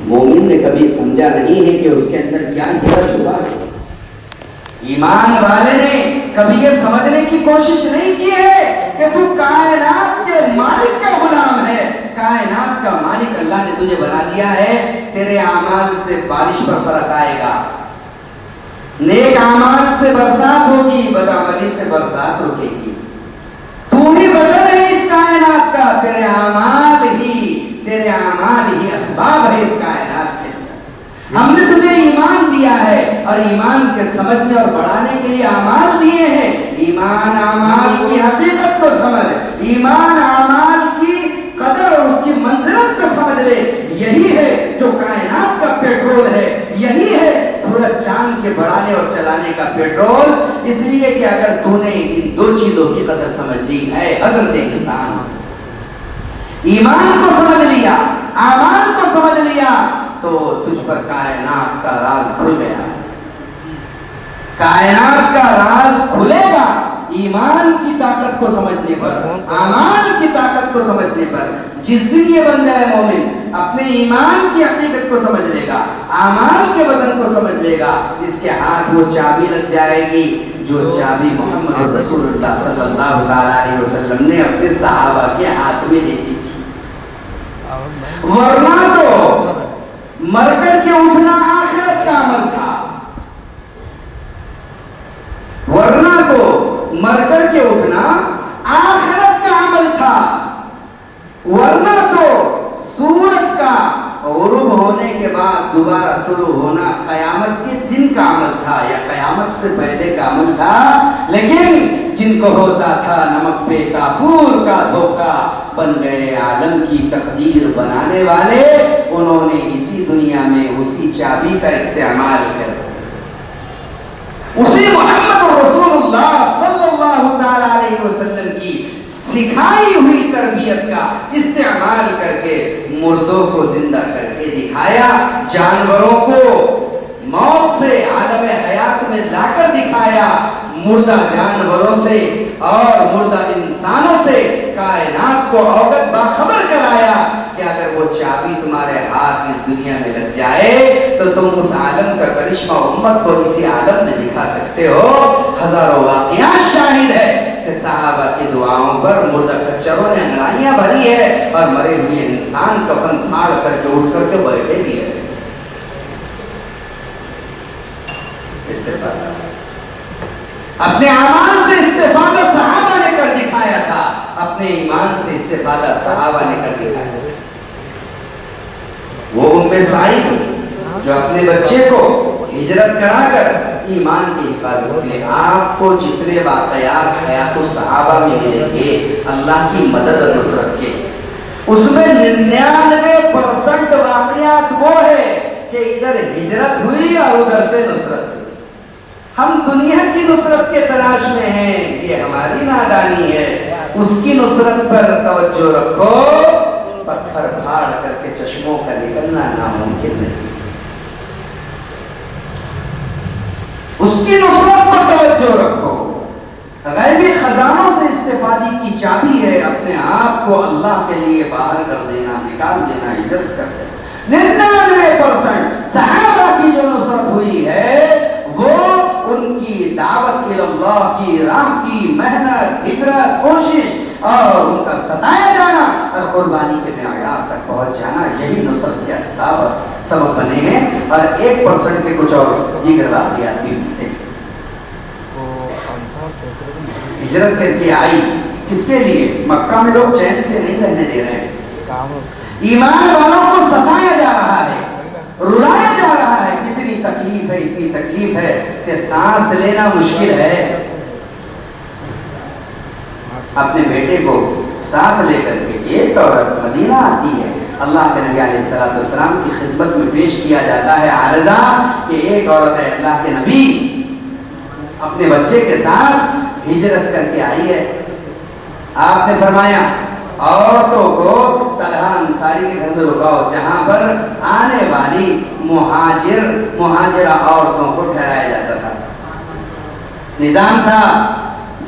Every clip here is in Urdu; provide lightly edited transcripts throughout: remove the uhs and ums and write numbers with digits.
مومن نے کبھی سمجھا نہیں ہے کہ اس کے اندر کیا ہیرا چھپا ہے۔ ایمان والے نے کبھی یہ سمجھنے کی کوشش نہیں کی ہے کہ تو کائنات کے مالک کا غلام ہے۔ کائنات کا مالک اللہ نے تجھے بنا دیا ہے، تیرے اعمال سے بارش پر فرق آئے گا، نیک اعمال سے برسات ہوگی، بدعملی سے برسات رکے گی۔ تو ہی بدل ہے اس کائنات کا، تیرے اعمال ہی اسباب ہے اس کائنات کے۔ ہم نے تجھے ایمان دیا ہے اور ایمان کے سمجھنے اور بڑھانے کے لیے اعمال دیے ہیں۔ ایمان اعمال کی حقیقت کو سمجھ، ایمان اعمال کی قدر اور اس کی منزلت کو سمجھ لے۔ یہی ہے جو کائنات کا پیٹرول ہے، یہی ہے سورج چاند کے بڑھانے اور چلانے کا پیٹرول۔ اس لیے کہ اگر تو نے ان دو چیزوں کی قدر سمجھ لی ہے، حضرت انسان ایمان کو سمجھ لیا، اعمال کو سمجھ لیا، تو تجھ پر کائنات کا راز کھل گیا۔ کائنات کا راز کھلے گا ایمان کی طاقت کو سمجھنے پر، اعمال کی طاقت کو سمجھنے پر۔ جس دن یہ بندہ ہے مومن اپنے ایمان کی حقیقت کو سمجھ لے گا، اعمال کے وزن کو سمجھ لے گا، اس کے ہاتھ وہ چابی لگ جائے گی جو چابی محمد رسول اللہ صلی اللہ علیہ وسلم نے اپنے صحابہ کے ہاتھ میں دے دی تھی۔ ورنہ تو مر کر کے اٹھنا آخرت کا عمل تھا، ورنہ تو مر کر کے اٹھنا آخرت کا عمل تھا، ورنہ تو سورج کا غروب ہونے کے بعد دوبارہ طلوع ہونا قیامت کے دن کا عمل تھا یا قیامت سے پہلے کا عمل تھا۔ لیکن جن کو ہوتا تھا نمک پہ کافور کا دھوکہ، بن گئے عالم کی تقدیر بنانے والے، انہوں نے اسی دنیا میں اسی چابی کا استعمال کر اسی محمد رسول اللہ صلی اللہ علیہ وسلم کی سکھائی ہوئی تربیت کا استعمال کر کے مردوں کو زندہ کر کے دکھایا، جانوروں کو موت سے عالم حیات میں لا کر دکھایا، مردہ جانوروں سے اور مردہ انسانوں سے کائنات کو اوقات باخبر کرایا کہ اگر وہ چابی تمہارے ہاتھ اس دنیا میں لگ جائے تو تم اس عالم کا کرشمہ امت کو اسی عالم میں دکھا سکتے ہو۔ ہزاروں واقعات شاہد ہے کہ صحابہ کی دعاؤں پر مردہ کچروں نے انگڑائیاں بھری ہے اور مرے ہوئے انسان کفن پھاڑ کر کے اٹھ کر کے بیٹھے بھی ہے۔ استفادہ اپنے اعمال سے استفادہ صحابہ نے کر دکھایا تھا، اپنے ایمان سے استفادہ صحابہ نے کر دکھایا تھا۔ وہ ام سعید جو اپنے بچے کو ہجرت کرا کر ایمان کی حفاظت کے لیے، آپ کو جتنے واقعات حیات الصحابہ میں ملیں گے اللہ کی مدد اور نصرت کے، اس میں 99% واقعات وہ ہے کہ ادھر ہجرت ہوئی اور ادھر سے نصرت ہوئی۔ ہم دنیا کی نصرت کے تلاش میں ہیں، یہ ہماری نادانی ہے۔ اس کی نصرت پر توجہ رکھو، پتھر پھاڑ کر کے چشموں کا نکلنا ناممکن نہیں۔ اس کی نصرت پر توجہ رکھو۔ غیبی خزانوں سے استفادے کی چابی ہے اپنے آپ کو اللہ کے لیے باہر کر دینا، نکال دینا، ہجرت کر دینا۔ 99% صحابہ کی جو نصرت ہوئی ہے وہ ان کی دعوت اللہ کی راہ کی محنت، ہجرت، کوشش اور ان کا ستایا جانا اور قربانی کے معیار تک پہنچ جانا، یہی نصرت کے اسباب سبب بنے ہیں۔ اور 1% کے کچھ اور دیگر واقعات بھی ہوتے ہیں۔ ہجرت کر کے آئی کس کے لیے؟ مکہ میں لوگ چین سے نہیں رہنے دے رہے ہیں، ایمان والوں کو ستایا جا رہا ہے، رلایا جا رہا ہے۔ کتنی تکلیف ہے، اتنی تکلیف ہے کہ سانس لینا مشکل ہے۔ اپنے بیٹے کو ساتھ لے کر کے ایک عورت مدینہ آتی ہے، اللہ کے نبی علیہ السلام کی خدمت میں پیش کیا جاتا ہے عرضہ کہ ایک عورت ہے اللہ کے نبی اپنے بچے کے ساتھ ہجرت کر کے آئی ہے۔ آپ نے فرمایا عورتوں کو طلحہ انصاری کے گھر میں رکاؤ، جہاں پر آنے والی مہاجرہ عورتوں کو ٹھہرایا جاتا تھا۔ نظام تھا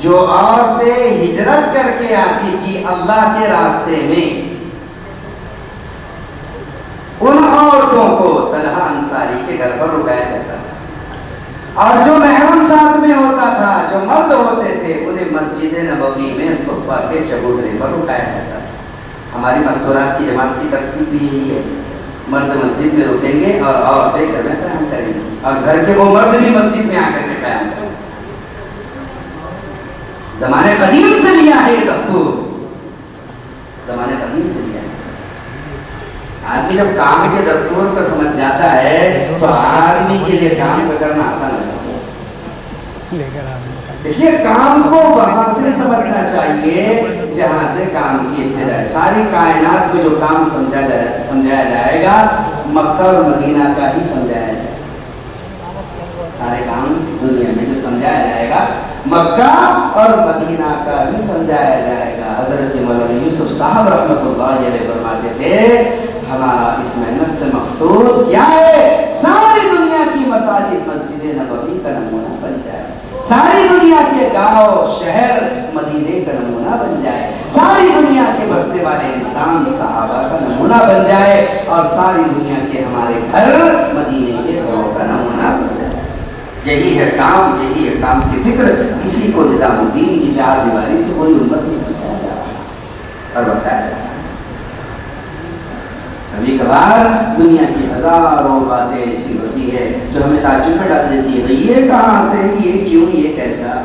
جو عورتیں ہجرت کر کے آتی تھی اللہ کے راستے میں، ان عورتوں کو طلحہ انصاری کے گھر پر رکایا جاتا تھا، اور جو محرم ساتھ میں ہوتا تھا، جو مرد ہوتے تھے، انہیں مسجد نبوی میں صفہ کے چبوترے پر رکایا جاتا تھا۔ ہماری مستورات کی جماعت کی ترتیب بھی یہی ہے، مرد مسجد میں رکیں گے اور عورتیں گھر میں قیام کریں گے، اور گھر کے وہ مرد بھی مسجد میں آ کر کے قیام کریں گے۔ زمانے قدیم سے لیا ہے یہ دستور، زمانے قدیم سے لیا ہے۔ آدمی جب کام کے دستور کو سمجھ جاتا ہے تو آدمی کے لیے کام کرنا آسان ہوتا ہے۔ اس لیے کام کو وہاں سے سمجھنا چاہیے جہاں سے کام کی ابتدا ہے۔ ساری کائنات کو جو کام سمجھایا جائے گا مکہ اور مدینہ کا ہی سمجھایا جائے گا۔ سارے کام دنیا میں جو سمجھایا جائے گا مکہ اور مدینہ کا ہی سمجھایا جائے گا۔ حضرت مولانا یوسف صاحب رحمۃ اللہ علیہ فرماتے تھے ہمارا اس محنت سے مقصود کیا ہے؟ ساری دنیا کی مساجد مسجد نبوی کا نمونہ بن جائے، ساری دنیا کے گاؤں شہر مدینے کا نمونہ بن جائے، ساری دنیا کے بستے والے انسان صحابہ کا نمونہ بن جائے، اور ساری دنیا کے ہمارے گھر مدینے کے گھروں کا نمونہ بن جائے۔ یہی ہے کام، یہی ہے کام کی فکر۔ کسی کو نظام الدین کی چار دیواری سے کوئی امت نہیں سمجھایا جا رہا اور بتایا جا رہا۔ کبھی کبھار دنیا کی ہزاروں باتیں ایسی ہوتی ہے جو ہمیں تعجب میں ڈال دیتی ہے، بھئی یہ کہاں سے، یہ کیوں، یہ کیسا؟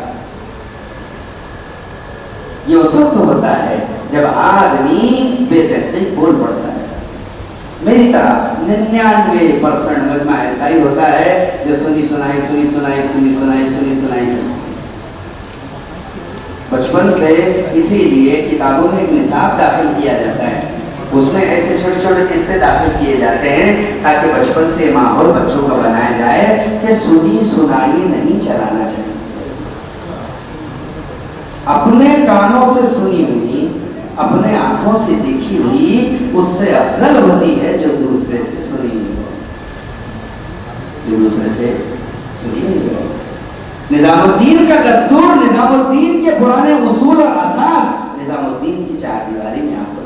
یہ اس وقت ہوتا ہے جب آدمی بے تحقیق بول پڑتا ہے۔ میری طرح 99% مجمع ایسا ہی ہوتا ہے جو سنی سنائی بچپن سے۔ اسی لیے کتابوں میں ایک نصاب داخل کیا جاتا ہے، اس میں ایسے چھوٹے چھوٹے قصے داخل کیے جاتے ہیں تاکہ بچپن سے ماحول بچوں کا بنایا جائے کہ سنی سنائی نہیں چلانا چاہیے۔ اپنے کانوں سے سنی ہوئی، اپنے آنکھوں سے دیکھی ہوئی اس سے افضل ہوتی ہے جو دوسرے سے سنی ہوئی ہو، جو دوسرے سے سنی ہوئی ہو۔ نظام الدین کا دستور، نظام الدین کے پرانے اصول اور اساس نظام الدین کی چار دیواری میں آپ کو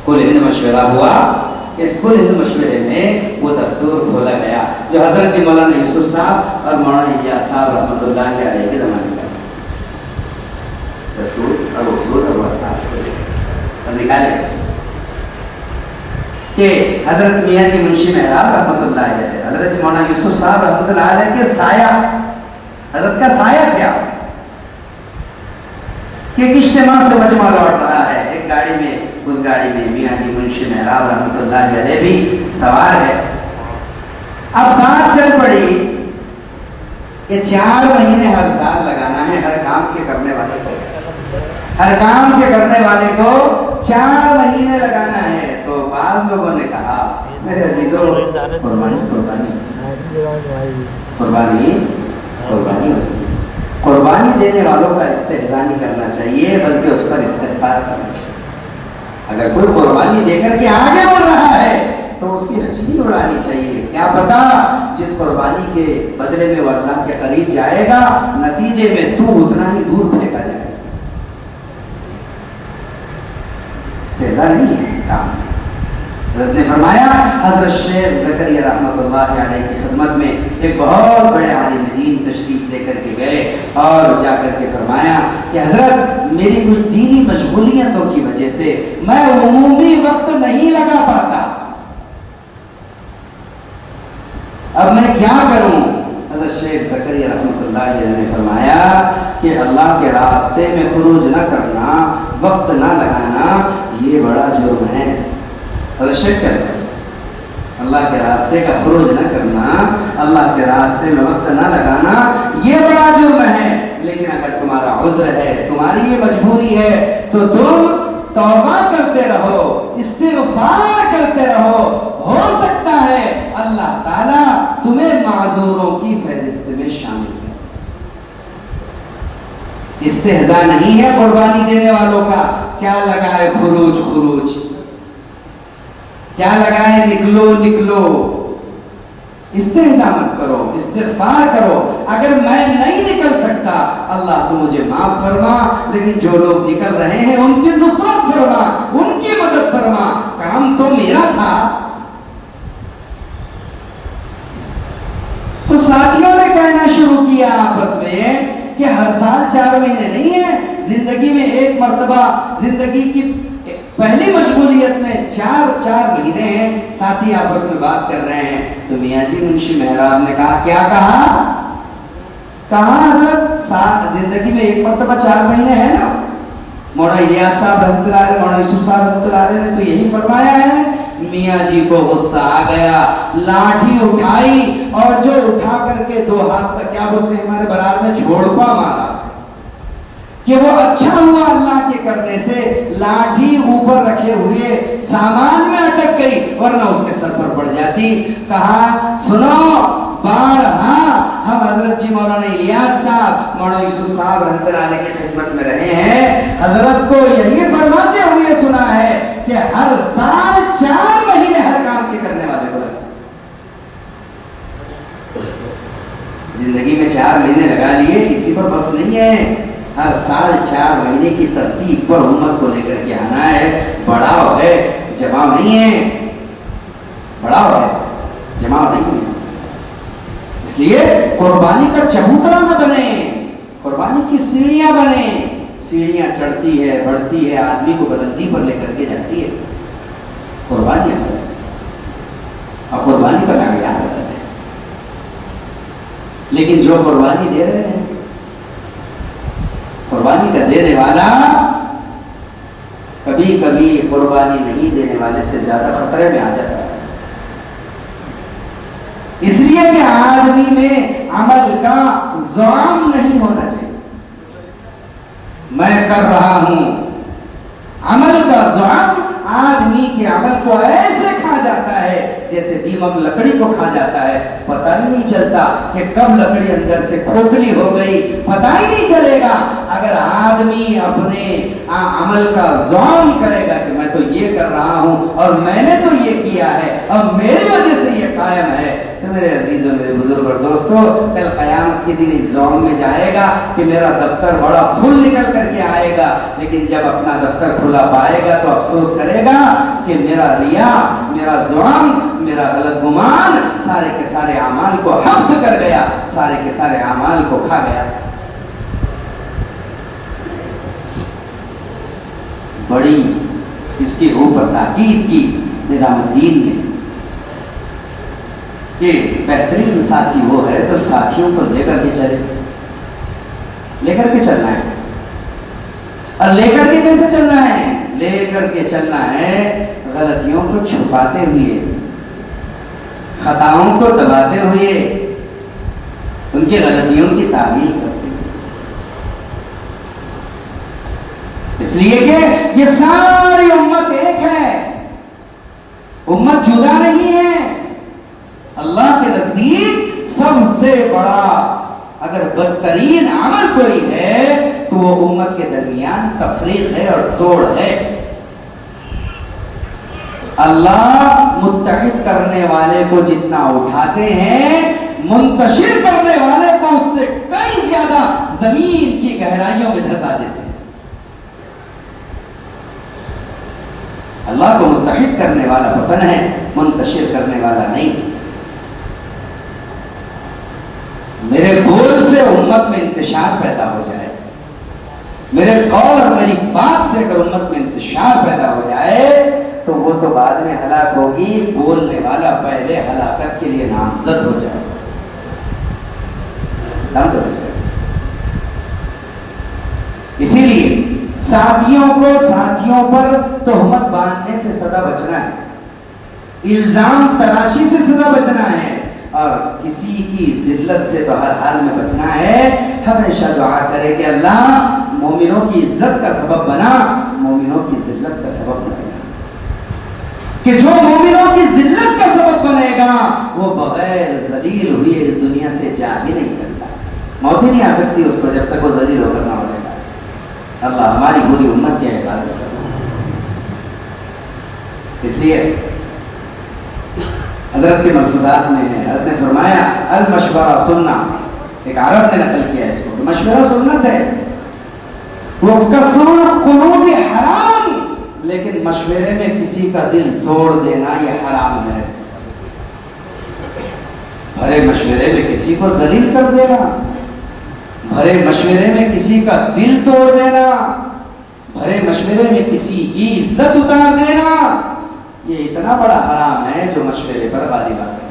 کل ہند مشورہ ہوا۔ اس کل ہند مشورے میں وہ دستور کھولا گیا جو حضرت مولانا یوسف صاحب اور مولانا الیاس صاحب رحمۃ اللہ علیہ کے زمانے کا دستور اور اصول اور اساس کو نکالے کہ حضرت میاں جی منشی محراب رحمۃ اللہ علیہ، حضرت مولانا یوسف صاحب رحمۃ اللہ علیہ کے سایہ، حضرت کا سایہ تھا کہ ایک اجتماع سے مجمع لوٹ رہا ہے، ایک گاڑی میں، اس گاڑی میں میاں جی منشی محراب رحمۃ اللہ علیہ بھی سوار ہے۔ اب بات چل پڑی کہ 4 مہینے ہر سال لگانا ہے ہر کام کے کرنے والے کو، ہر کام کے کرنے والے کو 4 مہینے لگانا ہے۔ تو بعض لوگوں نے کہا میرے عزیزوں قربانی قربانی دینے والوں کا استحضاء نہیں کرنا چاہیے بلکہ اس پر استغفار کرنا چاہیے۔ اگر کوئی قربانی دے کر کے آگے بڑھ رہا ہے تو اس کی ہنسی نہیں اڑانی چاہیے۔ کیا پتا جس قربانی کے بدلے میں وہ اللہ کے قریب جائے گا، نتیجے میں تو اتنا ہی دور پھینکا جائے گا۔ استحضاء نہیں ہے کام۔ حضرت نے فرمایا، حضرت شیخ زکریا رحمۃ اللہ علیہ کی خدمت میں ایک بہت بڑے عالم دین تشریف لے کر کے گئے اور جا کر کے فرمایا کہ حضرت میری کچھ دینی مشغولیتوں کی وجہ سے میں عمومی وقت نہیں لگا پاتا، اب میں کیا کروں؟ حضرت شیخ زکریا رحمۃ اللہ علیہ نے فرمایا کہ اللہ کے راستے میں خروج نہ کرنا، وقت نہ لگانا، یہ بڑا جرم ہے۔ حضرت شیخ کہتے ہیں اللہ کے راستے کا خروج نہ کرنا، اللہ کے راستے میں وقت نہ لگانا، یہ بڑا جرم ہے۔ لیکن اگر تمہارا عذر ہے، تمہاری یہ مجبوری ہے تو تم توبہ کرتے رہو، استغفار کرتے رہو، ہو سکتا ہے اللہ تعالیٰ تمہیں معذوروں کی فہرست میں شامل کرے۔ استہزاء نہیں ہے قربانی دینے والوں کا، کیا لگائے خروج، کیا لگائے نکلو، استہزاء مت کرو، استغفار کرو۔ اگر میں نہیں نکل سکتا اللہ تو مجھے معاف فرما، لیکن جو لوگ نکل رہے ہیں ان کی نصرت فرما، ان کی مدد فرما۔ کام تو میرا تھا، کیا آپس میں کہ ہر سال 4 مہینے نہیں ہے، زندگی میں ایک مرتبہ، زندگی کی پہلی مشغولیت میں 4 مہینے ہیں، ساتھی آپس میں بات کر رہے ہیں۔ تو میاں جی منشی محراب نے کہا، کیا کہا حضرت زندگی میں ایک مرتبہ 4 مہینے ہیں نا؟ مولانا الیاس صاحب رحمۃ اللہ علیہ، مولانا یوسف صاحب رحمۃ اللہ علیہ نے تو یہی فرمایا ہے۔ میاں جی کو غصہ آ گیا، لاٹھی اٹھائی اور جو اٹھا کر کے 2 ہاتھ تک، کیا بولتے ہیں ہمارے برار میں، جھوڑپا مارا کہ وہ اچھا ہوا اللہ کے کرنے سے لاٹھی اوپر رکھے ہوئے سامان میں اٹک گئی، ورنہ اس کے سر پر پڑ جاتی۔ کہا سنو، بارہا ہم حضرت جی مولانا الیاس صاحب، مولانا یوسف صاحب رحمۃ اللہ علیہ کی خدمت میں رہے ہیں، حضرت کو یہی فرماتے ہوئے سنا ہے کہ ہر سال 4 مہینے ہر کام کے کرنے والے کو لگے۔ زندگی میں 4 مہینے لگا لیے، کسی پر بس نہیں ہے، ہر سال 4 مہینے کی ترتیب پر امت کو لے کر کے آنا ہے۔ بڑا ہے، جمع نہیں ہے، بڑا ہے، جمع نہیں ہے۔ اس لیے قربانی کا چبوترا نہ بنے، قربانی کی سیڑھیاں بنے۔ سیڑھیاں چڑھتی ہے، بڑھتی ہے، آدمی کو بلندی پر لے کر کے جاتی ہے۔ قربانی اصل ہے، اور قربانی کا معیار اصل ہے۔ لیکن جو قربانی دے رہے ہیں، قربانی کا دینے والا کبھی کبھی قربانی نہیں دینے والے سے زیادہ خطرے میں آ جاتا ہے۔ اس لیے کہ آدمی میں عمل کا زعم نہیں ہونا چاہیے، میں کر رہا ہوں۔ عمل کا زعم آدمی کے عمل کو ایسے کھا جاتا ہے جیسے دیمک لکڑی کو کھا جاتا ہے، پتہ ہی نہیں چلتا کہ کب لکڑی اندر سے کھوکھلی ہو گئی، پتہ ہی نہیں چلے گا۔ اگر آدمی اپنے عمل کا زعم کرے گا کہ میں تو یہ کر رہا ہوں اور میں نے تو یہ کیا ہے اور میری وجہ سے یہ قائم ہے، تو میرے عزیزوں، میرے بزرگ اور دوستو، کل قیامت کے دن اس زعم میں جائے گا کہ میرا دفتر بڑا پھول نکل کر کے آئے گا، لیکن جب اپنا دفتر کھلا پائے گا تو افسوس کرے گا کہ میرا ریا، میرا زعم، میرا غلط گمان سارے کے سارے اعمال کو حفظ کر گیا، سارے کے سارے اعمال کو کھا گیا۔ بڑی اس کے اوپر تاکید کی نظام الدین نے کہ بہترین ساتھی وہ ہے تو ساتھیوں کو لے کر کے چلے، لے کر کے چلنا ہے۔ اور لے کر کے کیسے چلنا ہے؟ لے کر کے چلنا ہے غلطیوں کو چھپاتے ہوئے، خطاؤں کو دباتے ہوئے، ان کی غلطیوں کی تعمیل کرتے ہوئے۔ اس لیے کہ یہ ساری امت ایک ہے، امت جدا نہیں ہے۔ اللہ کے نزدیک سب سے بڑا اگر بدترین عمل کوئی ہے تو وہ امت کے درمیان تفریق ہے اور توڑ ہے۔ اللہ متحد کرنے والے کو جتنا اٹھاتے ہیں، منتشر کرنے والے کو اس سے کئی زیادہ زمین کی گہرائیوں میں دھسا دیتے ہیں۔ اللہ کو متحد کرنے والا پسند ہے، منتشر کرنے والا نہیں۔ میرے بول سے امت میں انتشار پیدا ہو جائے، میرے قول اور میری بات سے اگر امت میں انتشار پیدا ہو جائے تو وہ تو بعد میں ہلاک ہوگی، بولنے والا پہلے ہلاکت کے لیے نامزد ہو جائے، نامزد ہو جائے۔ اسی لیے ساتھیوں کو ساتھیوں پر تہمت باندھنے سے سدا بچنا ہے، الزام تراشی سے سدا بچنا ہے، اور کسی کی ذلت سے تو ہر حال میں بچنا ہے۔ ہمیشہ دعا کرے کہ اللہ مومنوں کی عزت کا سبب بنا، مومنوں کی ذلت کا سبب بنے گا، کہ جو مومنوں کی ذلت کا سبب بنے گا وہ بغیر ذلیل ہوئے اس دنیا سے جا ہی نہیں سکتا، موت ہی نہیں آ سکتی اس کو جب تک وہ ذلیل ہو کر نہ بنے گا۔ اللہ ہماری پوری امت کی حفاظت کرے۔ اس لیے حضرت کے ملفوظات میں ہے، حضرت نے فرمایا المشورہ سننا، ایک عرب نے نقل کیا اس کو کہ مشورہ سنت ہے، وہ کسر القلوب حرام، لیکن مشورے میں کسی کا دل توڑ دینا یہ حرام ہے۔ بھرے مشورے میں کسی کو ذلیل کر دینا، بھرے مشورے میں کسی کا دل توڑ دینا، بھرے مشورے میں کسی کی عزت اتار دینا، یہ اتنا بڑا حرام ہے جو مشورے پر غالب آ گئے۔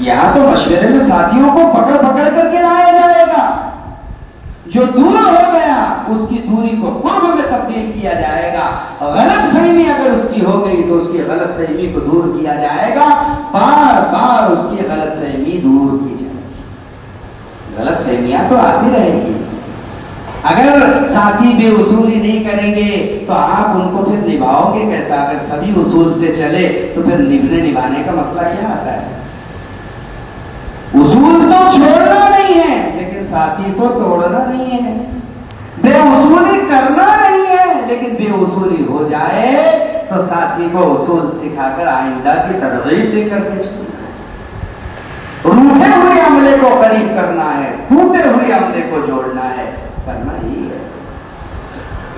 یہاں تو مشورے میں ساتھیوں کو پکڑ پکڑ کر کے لایا جائے گا، جو دور ہو گیا اس کی دوری کو قرب میں تبدیل کیا جائے گا، غلط فہمی اگر اس کی ہو گئی تو اس کی غلط فہمی کو دور کیا جائے گا، بار بار اس کی غلط فہمی دور کی جائے گی۔ غلط فہمیاں تو آتی رہیں گی، اگر ساتھی بے اصولی نہیں کریں گے تو آپ ان کو پھر نبھاؤ گے کیسا؟ اگر سبھی اصول سے چلے تو پھر نبھانے کا مسئلہ کیا آتا ہے؟ اصول تو چھوڑنا نہیں ہے لیکن ساتھی کو توڑنا نہیں ہے، بے اصولی کرنا نہیں ہے لیکن بے اصولی ہو جائے تو ساتھی کو اصول سکھا کر آئندہ کی ترغیب دے کر کے چھوڑنا ہے، روٹے ہوئے عملے کو قریب کرنا ہے، ٹوٹے ہوئے عملے کو جوڑنا ہے، کرنا ہی ہے۔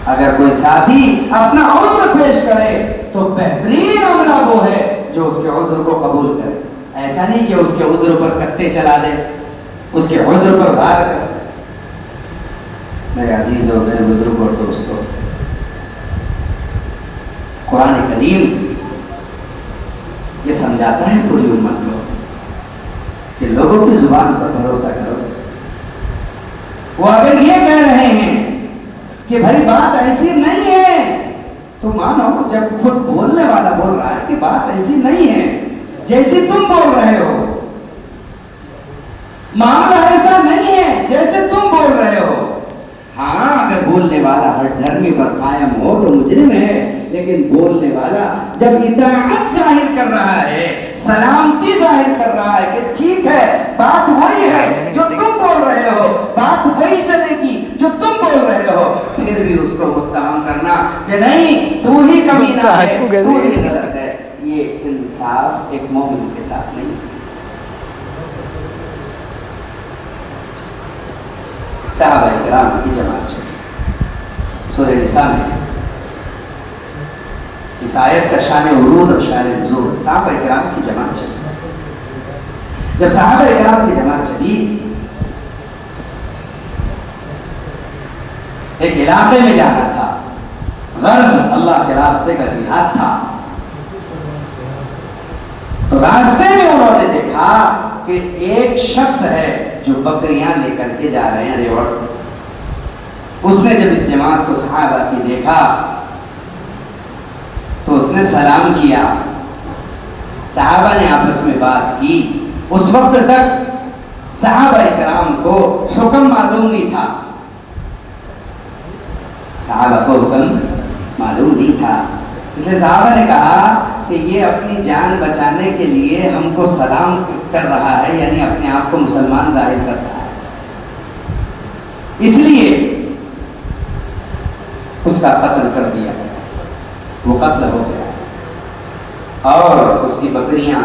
اگر کوئی ساتھی اپنا عذر پیش کرے تو بہترین عملہ وہ ہے جو اس کے عذر کو قبول کرے، ایسا نہیں کہ اس کے عذر پر کتے چلا دے، اس کے عذر پر وار کر۔ میرے عزیز اور میرے بزرگوں اور دوستوں، قرآن کریم یہ سمجھاتا ہے پوری امت کو کہ لوگوں کی زبان پر بھروسہ کرو۔ وہ اگر یہ کہہ رہے ہیں کہ بھائی بات ایسی نہیں ہے تو مانو، جب خود بولنے والا بول رہا ہے کہ بات ایسی نہیں ہے جیسے تم بول رہے ہو، معاملہ ایسا نہیں ہے جیسے تم بول رہے ہو، ہاں اگر بولنے والا ہر دھرمی پر قائم ہو تو مجرم ہے، لیکن بولنے والا جب اطاعت ظاہر کر رہا ہے، سلامتی ظاہر کر رہا ہے کہ ٹھیک ہے بات وہی ہے جو تم بول رہے ہو، بات وہی چلے گی جو تم بول رہے ہو، پھر بھی اس کو متہم کرنا کہ نہیں تو ہی کمینہ ہے، تو ہی غلط ہے، یہ انصاف ایک مومن کے ساتھ نہیں۔ صحابہ کرام کی جماعت چلی، سورہ نساء میں اس آیت کا شان ورود اور شان نزول، صحابہ کرام کی جماعت چلی۔ جب صحابہ کرام کی جماعت چلی، ایک علاقے میں جانا تھا، غرض اللہ کے راستے کا جہاد تھا، تو راستے میں انہوں نے دیکھا کہ ایک شخص ہے جو بکریاں لے کر کے جا رہے ہیں ریوڑ۔ اس نے جب اس جماعت کو صحابہ کی دیکھا تو اس نے سلام کیا، صحابہ نے آپس میں بات کی۔ اس وقت تک صحابہ کرام کو حکم معلوم نہیں تھا، صحابہ کو حکم معلوم نہیں تھا، اس لیے صحابہ نے کہا کہ یہ اپنی جان بچانے کے لیے ہم کو سلام کر رہا ہے، یعنی اپنے آپ کو مسلمان ظاہر کر رہا ہے، اس لیے اس کا قتل کر دیا، وہ قتل ہو گیا، اور اس کی بکریاں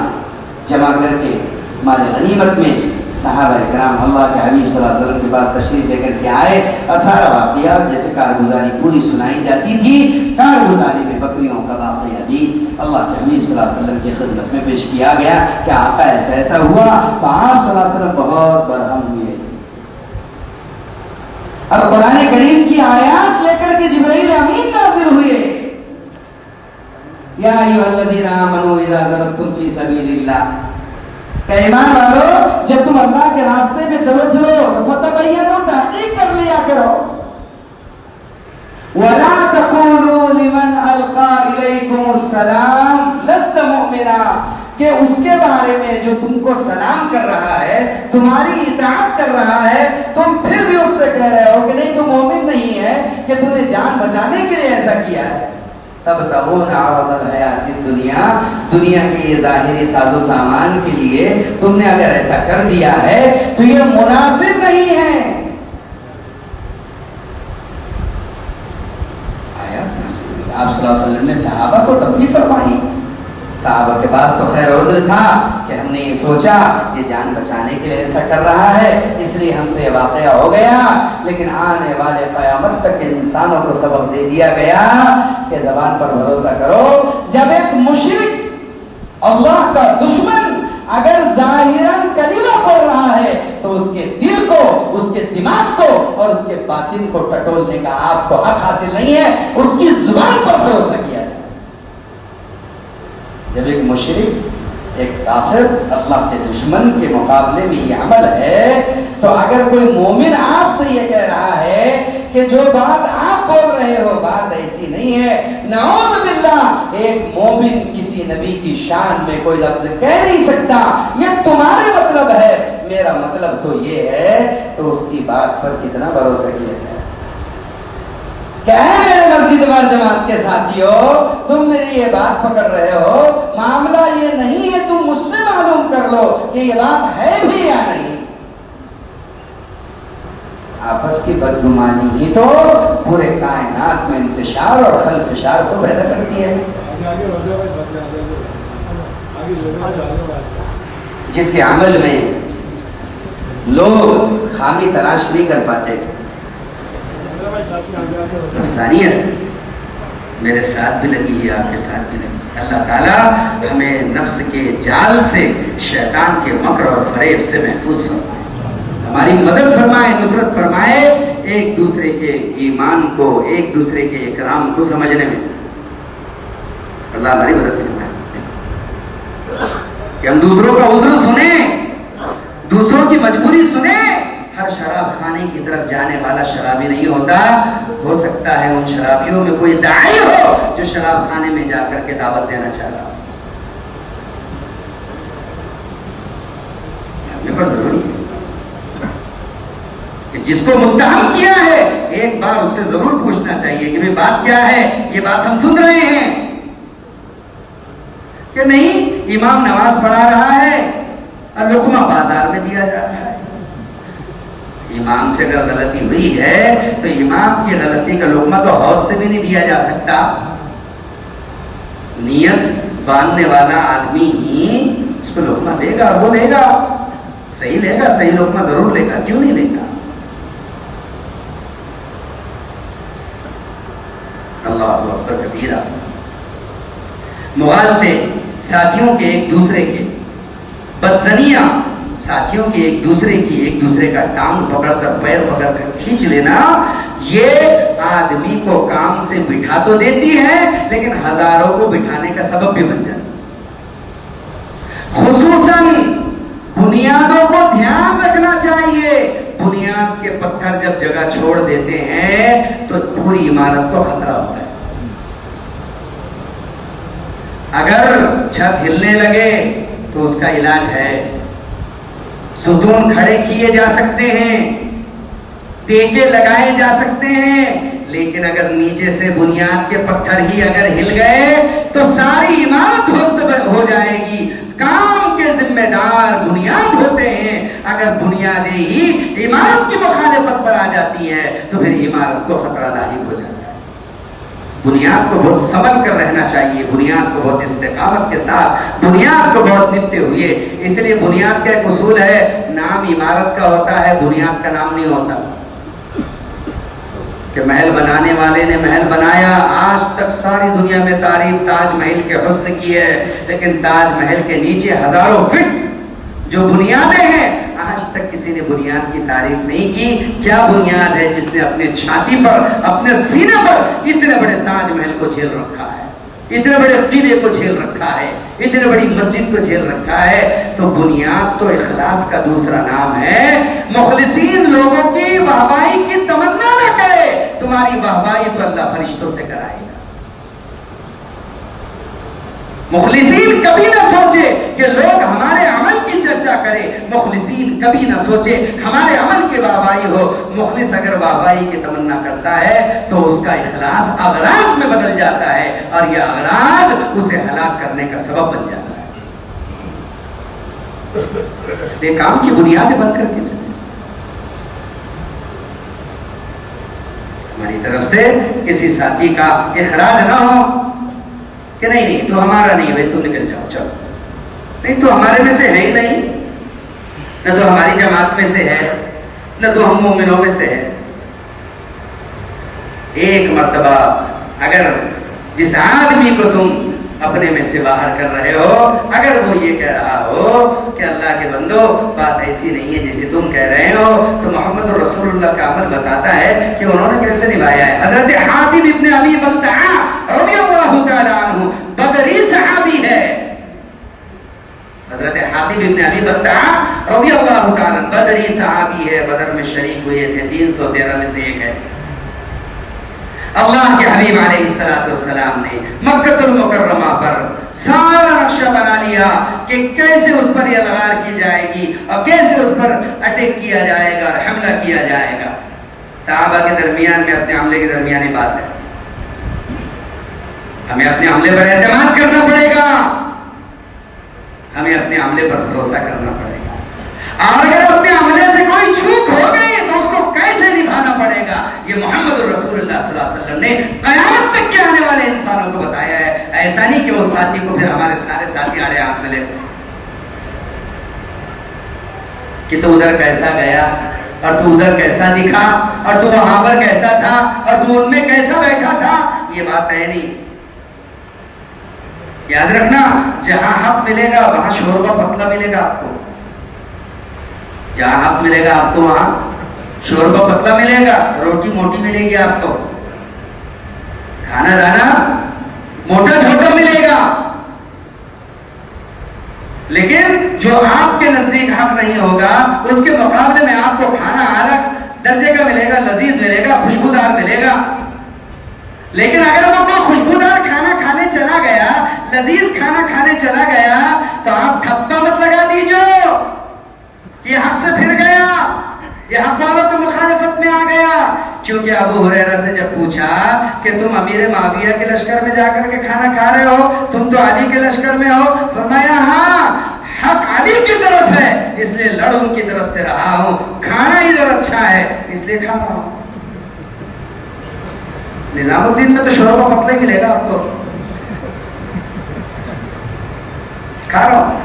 جمع کر کے مال غنیمت میں صحابہ کرام اللہ کے حبیب صلی اللہ علیہ وسلم کے پاس تشریف لے کر کے آئے، اور سارا واقعہ جیسے کارگزاری پوری سنائی جاتی تھی، کارگزاری میں بکریوں کا واقعہ بھی اللہ کے حبیب صلی اللہ علیہ وسلم کی خدمت میں پیش کیا گیا کہ آقا ایسا ایسا ہوا، تو آپ صلی اللہ علیہ وسلم بہت برہم ہوئے، اور قرآن کریم کی آیات لے کر کے جبرائیل امین نازل ہوئے، یا ایھا الذین آمنوا اذا ضربتم فی سبیل اللہ، کہ ایمان والو جب تم اللہ کے راستے میں چلو تو فتبینوا، تحقیق کر لیا کرو، ولا تقولوا لمن القى الیکم السلام لست مؤمنا، کہ اس کے بارے میں جو تم کو سلام کر رہا ہے، تمہاری اطاعت کر رہا ہے، تم پھر بھی اس سے کہہ رہے ہو کہ نہیں تم مومن نہیں ہے، کہ تم نے جان بچانے کے لیے ایسا کیا ہے۔ تبتغون عرض الحیات الدنیا، دنیا کے یہ ظاہری ساز و سامان کے لیے تم نے اگر ایسا کر دیا ہے تو یہ مناسب نہیں ہے۔ آپ صلی اللہ علیہ وسلم نے صحابہ کو تنبیہ فرمائی، صحابہ کے پاس تو خیر عذر تھا کہ ہم نے یہ سوچا یہ جان بچانے کے لیے ایسا کر رہا ہے، اس لیے ہم سے یہ واقعہ ہو گیا، لیکن آنے والے قیامت تک انسانوں کو سبق دے دیا گیا کہ زبان پر بھروسہ کرو۔ جب ایک مشرک اللہ کا دشمن اگر ظاہراً کلمہ پڑھ رہا ہے تو اس کے دل کو اس کے دماغ کو اور اس کے باطن کو ٹٹولنے کا آپ کو حق حاصل نہیں ہے. اس کی زبان پر بھروسہ کیا جائے. جب ایک مشرک، ایک کافر، اللہ کے دشمن کے مقابلے میں یہ عمل ہے، تو اگر کوئی مومن آپ سے یہ کہہ رہا ہے کہ جو بات آپ بول رہے ہو بات ایسی نہیں ہے، نعوذ باللہ، ایک مومن کسی نبی کی شان میں کوئی لفظ کہہ نہیں سکتا، یہ تمہارے مطلب ہے، میرا مطلب تو یہ ہے، تو اس کی بات پر کتنا بھروسہ کیا جائے. کیا ہے میرے مسجد وال جماعت کے ساتھیو، تم میری یہ بات پکڑ رہے ہو، معاملہ یہ نہیں ہے، تم مجھ سے معلوم کر لو کہ یہ بات ہے بھی یا نہیں. آپس کی بدگمانی ہی تو پورے کائنات میں انتشار اور خلفشار کو پیدا کرتی ہے. جس کے عمل میں لوگ خامی تلاش نہیں کر پاتے. انسانیت میرے ساتھ بھی لگی ہے، آپ کے ساتھ بھی لگی. اللہ تعالیٰ ہمیں نفس کے جال سے، شیطان کے مکر اور فریب سے محفوظ فرمائے، ہماری مدد فرمائے، نصرت فرمائے، ایک دوسرے کے ایمان کو، ایک دوسرے کے اکرام کو سمجھنے میں اللہ ہماری مدد فرمائے کہ ہم دوسروں کا عذر سنیں، دوسروں کی مجبوری سنیں. ہر شراب خانے کی طرف جانے والا شرابی نہیں ہوتا. ہو سکتا ہے ان شرابیوں میں کوئی داعی ہو جو شراب خانے میں جا کر کے دعوت دینا چاہ رہا ہو. ہمیں پر ضروری ہے کہ جس کو متہم کیا ہے ایک بار اس سے ضرور پوچھنا چاہیے کہ بات کیا ہے، یہ بات ہم سن رہے ہیں کہ نہیں. امام نماز پڑھا رہا ہے اور لقمہ بازار میں دیا جا رہا ہے. امام سے اگر غلطی ہوئی ہے تو امام کی غلطی کا لقمہ تو حوض سے بھی نہیں دیا جا سکتا. نیت باندھنے والا آدمی ہی اس کو لقمہ دے گا، وہ لے گا، صحیح لے گا، صحیح لقمہ ضرور لے گا، کیوں نہیں لے گا. اللہ اکبر کبیرہ. مغالطے ساتھیوں کے ایک دوسرے کے، بدزنیاں ساتھیوں کی ایک دوسرے کا ٹانگ پکڑ کر، پیر پکڑ کر کھینچ لینا، یہ آدمی کو کام سے بٹھا تو دیتی ہے لیکن ہزاروں کو بٹھانے کا سبب بھی بن جاتا. خصوصاً بنیادوں کو دھیان رکھنا چاہیے. بنیاد کے پتھر جب جگہ چھوڑ دیتے ہیں تو پوری عمارت کو خطرہ ہوتا ہے. اگر چھت ہلنے لگے تو اس کا علاج ہے. ستون کھڑے کیے جا سکتے ہیں، ٹیکے لگائے جا سکتے ہیں، لیکن اگر نیچے سے بنیاد کے پتھر ہی اگر ہل گئے تو ساری عمارت ضبط ہو جائے گی. کام کے ذمہ دار بنیاد ہوتے ہیں. اگر بنیادیں ہی عمارت کی مخالفت پر آ جاتی ہے تو پھر عمارت کو خطرہ لاحق ہو جاتا ہے. بنیاد کو بہت سنبھل کر رہنا چاہیے، بنیاد کو بہت استقامت کے ساتھ، بنیاد کو بہت نپتے ہوئے. اس لیے بنیاد کا ایک اصول ہے، نام عمارت کا ہوتا ہے، بنیاد کا نام نہیں ہوتا. کہ محل بنانے والے نے محل بنایا، آج تک ساری دنیا میں تعریف تاج محل کے حسن کی ہے، لیکن تاج محل کے نیچے ہزاروں فٹ جو بنیادیں ہیں، آج تک کسی نے بنیاد کی تعریف نہیں کی. کیا بنیاد ہے جس نے اپنے چھاتی پر، اپنے سینے پر اتنے بڑے تاج محل کو جھیل رکھا ہے، اتنے بڑے قلعے کو جھیل رکھا ہے، اتنے بڑی مسجد کو جھیل رکھا ہے. تو بنیاد تو اخلاص کا دوسرا نام ہے. مخلصین لوگوں کی واہواہی کی تمنا نہ کرے، تمہاری واہواہی تو اللہ فرشتوں سے کرائے گا. مخلصین کبھی نہ سوچے کہ لوگ ہمارے عمل کی چرچا کرے، مخلصین کبھی نہ سوچے ہمارے عمل کی واہواہی ہو. مخلص اگر واہواہی کی تمنا کرتا ہے تو اس کا اخلاص اغراض میں بدل جاتا ہے، اور یہ اغراض اسے ہلاک کرنے کا سبب بن جاتا ہے. اس لیے کام کی بنیادیں بند کر کے ہماری طرف سے کسی ساتھی کا اخراج نہ ہو کہ نہیں تو ہمارا نہیں ہے، تم نکل جاؤ، چلو. نہیں تو ہمارے میں سے ہے ہی نہیں، نہ تو ہماری جماعت میں سے ہے، نہ تو ہم مومنوں میں سے ہے. ایک مرتبہ اگر جس آدمی کو تم اپنے میں سے باہر کر رہے ہو. اگر وہ یہ کہہ رہا ہو کہ اللہ کے بندو بات ایسی نہیں ہے جیسے تم کہہ رہے ہو, تو محمد رسول اللہ کا عمل بتاتا ہے کہ انہوں نے کیسے نبھایا ہے. حضرت حاتم ابن ابی بلتعہ رضی اللہ تعالی عنہ بدری صحابی ہے. حضرت حاتم ابن ابی بلتعہ رضی اللہ تعالی عنہ بدری صحابی ہے, بدر میں شریک ہوئے تھے, 313 میں سے ایک ہے. اللہ کے حبیب علیہ السلام نے مکہ المکرمہ پر سارا نقشہ بنا لیا کہ کیسے اس پر یہ لغار کی جائے گی اور کیسے اس پر اٹیک کیا جائے گا اور حملہ کیا جائے گا. صحابہ کے درمیان میں اپنے عملے کے درمیانی بات ہے, ہمیں اپنے عملے پر اعتماد کرنا پڑے گا, ہمیں اپنے عملے پر بھروسہ کرنا پڑے گا. اور اگر اپنے عملے سے کوئی چوک ہو گئی تو اس کو کیسے نبھانا پڑے گا, یہ محمد رسول اللہ صلی اللہ علیہ وسلم نے قیامت تک کے آنے والے انسانوں کو بتایا ہے. ایسا نہیں کہ وہ ساتھی کو پھر ہمارے سارے ساتھی آڑے ہاتھ سے لے کہ تو ادھر کیسا گیا اور تو ادھر کیسا دکھا اور تو وہاں پر کیسا تھا اور تو ان میں کیسا بیٹھا تھا. یہ بات ہے نہیں. یاد رکھنا, جہاں حق ملے گا وہاں شوربہ پتلا ملے گا آپ کو. جہاں حق ملے گا آپ کو وہاں شوربہ پتلا ملے گا, روٹی موٹی ملے گی آپ کو, کھانا دانا موٹا چھوٹا ملے گا. لیکن جو آپ کے نزدیک حق نہیں ہوگا اس کے مقابلے میں آپ کو کھانا الگ درجے کا ملے گا, لذیذ ملے گا, خوشبودار ملے گا. لیکن اگر وہ کوئی خوشبودار کھانا کھانے چلا گیا, لذیذ کھانا کھانے چلا گیا, تو آپ ٹھپا مت لگا دیجیے یہ حق سے پھر گیا, یہ حق والوں کی مخالفت میں آ گیا. کیونکہ ابو ہریرہ سے جب پوچھا کہ تم امیر معاویہ کے لشکر میں جا کر کے کھانا کھا رہے ہو, تم تو علی کے لشکر میں ہو, فرمایا ہاں حق علی کی طرف ہے اس لیے لڑ ان کی طرف سے رہا ہوں, کھانا ادھر اچھا ہے اس لیے کھا رہا ہوں. نظام الدین میں تو شوربہ پتلا ہی ملے گا آپ کو, کھا رہا ہوں.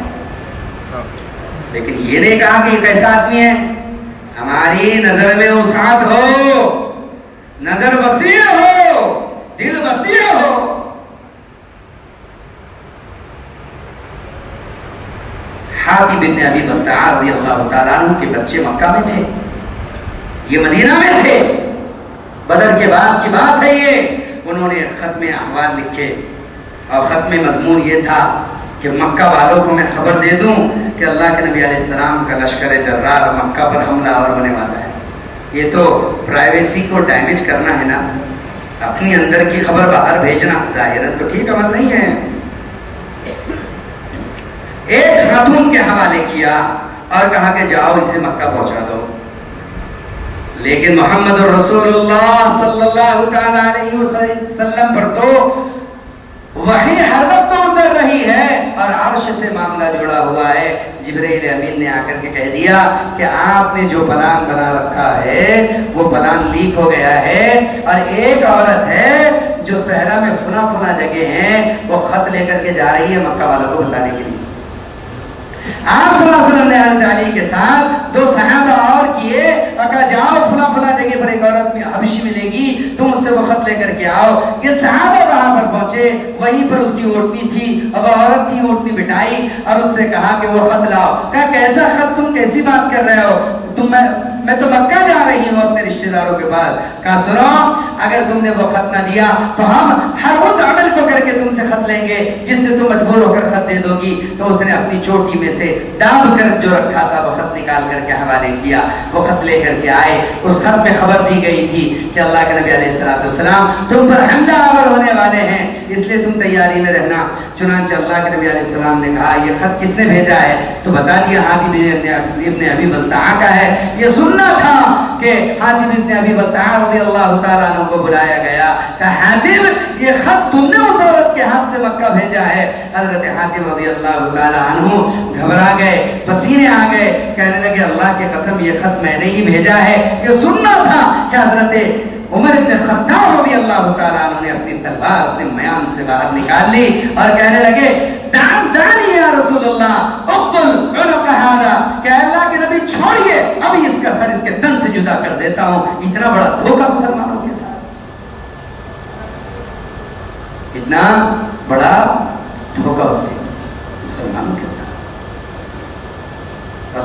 لیکن یہ نہیں کہا کہ یہ کیسا آدمی ہے. ہماری نظر میں وسعت ہو, نظر وسیع ہو, دل وسیع ہو. حاتم بن ابی بلتعہ رضی اللہ تعالیٰ عنہ کے بچے مکہ میں تھے, یہ مدینہ میں تھے. بدر کے بعد کی بات ہے یہ. انہوں نے ختم احوال لکھے اور ختم مضمون یہ تھا کہ مکہ والوں کو میں خبر دے دوں کہ اللہ کے نبی علیہ السلام کا لشکر جرار مکہ پر حملہ آور ہونے والا ہے. یہ تو پرائیویسی کو ڈیمیج کرنا ہے نا, اپنی اندر کی خبر باہر بھیجنا ظاہراً تو ٹھیک عمل نہیں ہے. ایک خاتون کے حوالے کیا اور کہا کہ جاؤ اسے مکہ پہنچا دو. لیکن محمد رسول اللہ صلی اللہ تعالی علیہ وسلم پر تو وحی ہر وقت اتر رہی ہے اور عرش سے معاملہ جڑا ہوا ہے. جبرائیل امین نے آ کر کے کہہ دیا کہ آپ نے جو پلان بنا رکھا ہے وہ پلان لیک ہو گیا ہے, اور ایک عورت ہے جو صحرا میں فنا فنا جگہ ہیں وہ خط لے کر کے جا رہی ہے مکہ والوں کو بتانے کے لیے. آپ صلی اللہ علیہ وسلم نے حضرت علی کے ساتھ 2 صحابہ اور کیے اور کہا جاؤ فلاں فلاں جگہ پر ایک عورت میں حبشی ملے گی, تم اس سے وہ خط لے کر کے آؤ. یہ صحابہ وہاں پر پہنچے, وہیں پر اس کی اوٹنی تھی, اب عورت تھی, اوٹنی بٹھائی اور اس سے کہا کہ وہ خط لاؤ. کہا کیسا خط, تم کیسی بات کر رہے ہو, میں تو مکہ جا رہی ہوں اپنے رشتہ داروں کے پاس. کہا سنو, اگر تم نے وہ خط نہ دیا تو ہم ہر اس عمل کو کر کے تم سے خط لیں گے جس سے تم مجبور ہو کر خط دے دو گی. تو اس نے اپنی چوٹی میں سے داب کر جو رکھا تھا وہ خط نکال کر کے حوالے کیا. وہ خط لے کر کے آئے. اس خط میں خبر دی گئی تھی کہ اللہ کے نبی علیہ السلام تم پر حملہ آور ہونے والے ہیں, اس لیے تم تیاری میں رہنا. چنانچہ اللہ کے نبی علیہ السلام نے کہا یہ خط کس نے بھیجا ہے, تو بتا دیا حاتم ابن ابی بلتعہ کا ہے. یہ سننا تھا کہ حاتم ابن ابی بلتعہ رضی اللہ تعالیٰ عنہ کو بلایا گیا. کہا حاتم یہ خط تم نے اس عورت کے ہاتھ سے مکہ بھیجا ہے. حضرت حاتم رضی اللہ تعالیٰ عنہ گھبرا گئے, پسینے آ گئے, کہنے لگے اللہ کی قسم یہ خط میں نے ہی بھیجا ہے. یہ سننا تھا کہ حضرت عمر بن خطاب رضی اللہ تعالیٰ عنہ نے اپنی تلوار اپنے میان سے باہر نکال لی اور کہنے لگے دانی یا رسول اللہ اقتل عنق ہذا, کہ اللہ کے نبی چھوڑیے, ابھی اس کا سر اس کے تن سے جدا کر دیتا ہوں. اتنا بڑا دھوکہ مسلمانوں کے ساتھ, اتنا بڑا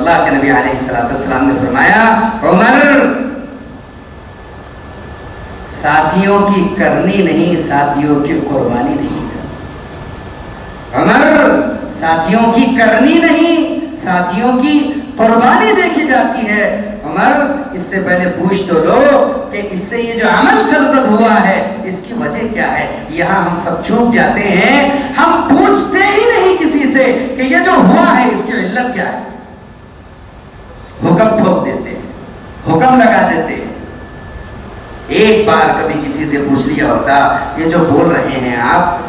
اللہ کے نبی علیہ السلام نے فرمایا عمر ساتھیوں کی کرنی نہیں ساتھیوں کی قربانی نہیں عمر ساتھیوں کی کرنی نہیں ساتھیوں کی قربانی دیکھی جاتی ہے عمر اس سے پہلے پوچھ تو لو کہ اس سے یہ جو عمل سرزد ہوا ہے اس کی وجہ کیا ہے یہاں ہم سب چوک جاتے ہیں ہم پوچھتے ہی نہیں کسی سے کہ یہ جو ہوا ہے اس کی علت کیا ہے حکم ٹھوک دیتے ہیں حکم لگا دیتے ہیں ایک بار کبھی کسی سے پوچھ لیا ہوتا یہ جو بول رہے ہیں آپ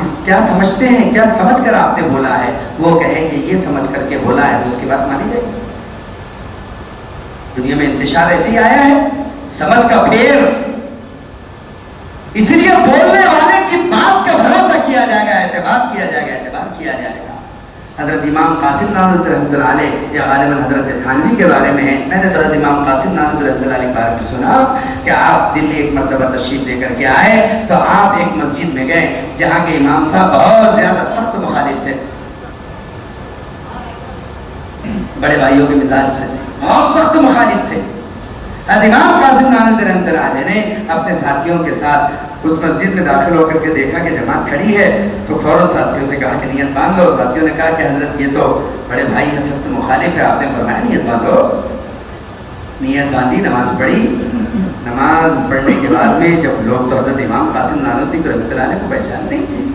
اس کیا سمجھتے ہیں کیا سمجھ کر آپ نے بولا ہے وہ کہے کہ یہ سمجھ کر کے بولا ہے تو اس کی بات مانی جائے دنیا میں انتشار ایسے ہی آیا ہے سمجھ کا پھیر اس لیے بولنے والے کی بات کا بھروسہ کیا جائے گا اعتبار کیا جائے گا حضرت امام قاسم نانوتوی رحمۃ اللہ علیہ یا غالباً حضرت تھانوی کے بارے میں ہے میں نے حضرت امام قاسم نانوتوی رحمۃ اللہ علیہ کے بارے میں سنا کہ آپ دلی ایک مرتبہ تشریف لے کر کے آئے تو آپ ایک مسجد میں گئے جہاں کے امام صاحب بہت زیادہ سخت مخالف تھے بڑے بھائیوں کے مزاج سے بہت سخت مخالف تھے حضرت امام قاسم نانوتوی رحمۃ اللہ علیہ نے اپنے ساتھیوں کے ساتھ اس مسجد میں داخل ہو کر کے دیکھا کہ جماعت کھڑی ہے تو فوراً ساتھیوں سے کہا کہ نیت باندھ لو ساتھیوں نے کہا کہ حضرت یہ تو بڑے بھائی ہیں سخت مخالف ہے آپ نے فرمایا نیت باندھو نیت باندھی نماز پڑھی نماز پڑھنے کے بعد میں جب لوگ تو حضرت امام قاسم نانوتوی رحمۃ اللہ علیہ کو پہچانتے ہیں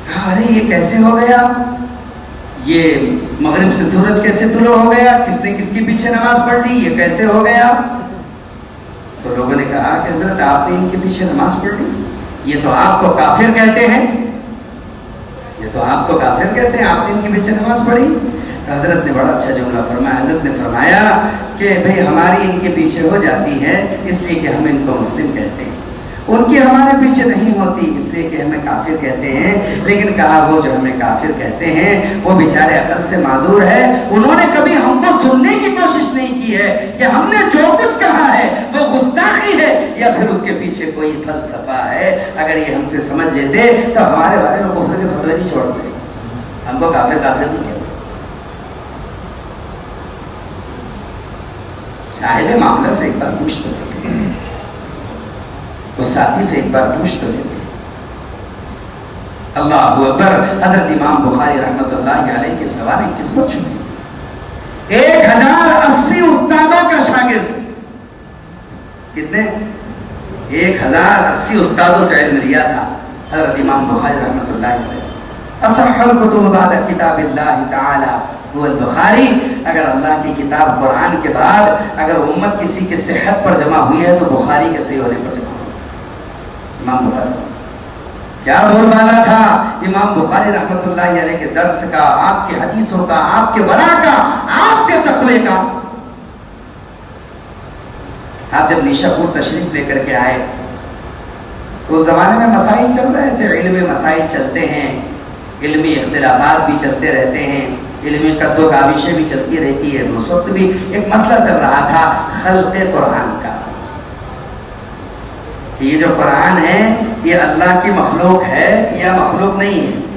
کہا ارے یہ کیسے ہو گیا یہ مغرب سے سورج کیسے طلوع ہو گیا کس نے کس کے پیچھے نماز پڑھ لی یہ کیسے ہو گیا تو لوگوں نے کہا کہ حضرت آپ نے ان کے پیچھے نماز پڑھ لی یہ تو آپ کو کافر کہتے ہیں آپ نے ان کے پیچھے نماز پڑھی حضرت نے بڑا اچھا جملہ فرمایا حضرت نے فرمایا کہ بھئی ہماری ان کے پیچھے ہو جاتی ہے اس لیے کہ ہم ان کو مسلم کہتے ہیں ان کی ہمارے پیچھے نہیں ہوتی اس لیے کہ ہمیں کافر کہتے ہیں لیکن کہا وہ جو ہمیں کافر کہتے ہیں وہ بیچارے عقل سے معذور ہے انہوں نے کبھی ہم کو سننے کی کوشش نہیں کی ہے کہ ہم نے جو کچھ کہا ہے وہ گستاخی ہے یا پھر اس کے پیچھے کوئی فلسفہ ہے اگر یہ ہم سے سمجھ لیتے تو ہمارے بارے میں کفر کے فتوے نہیں چھوڑتے ہم کو کافر نہیں کہتے صاحب معاملہ سے ایک بار پوچھ تو لیتے اس ساتھی سے ایک بار پوچھ تو لیتے اللہ اکبر حضرت امام بخاری رحمۃ اللہ علیہ کے سوارے قسمت چھوڑی 1080 استادوں کا شاگرد کتنے 1080 استادوں سے علم لیا تھا حضرت امام بخاری رحمۃ اللہ علیہ اصح الکتب بعد کتاب اللہ تعالی وہ البخاری اگر اللہ کی کتاب قرآن کے بعد اگر امت کسی کے صحت پر جمع ہوئی ہے تو بخاری کے صحیح ہونے پر جمع ہوئی امام بخاری کیا بول والا تھا امام بخاری رحمۃ اللہ علیہ کے درس کا آپ کے حدیثوں کا آپ کے ورع کا آپ کے تقوی کا آپ جب نیشا پور تشریف لے کر کے آئے تو اس زمانے میں مسائل چل رہے تھے علمی مسائل چلتے ہیں علمی اختلافات بھی چلتے رہتے ہیں علمی قد و کاوشیں بھی چلتی رہتی ہے اس وقت بھی ایک مسئلہ چل رہا تھا خلق قرآن کا یہ جو قرآن ہے یہ اللہ کی مخلوق ہے یا مخلوق نہیں ہے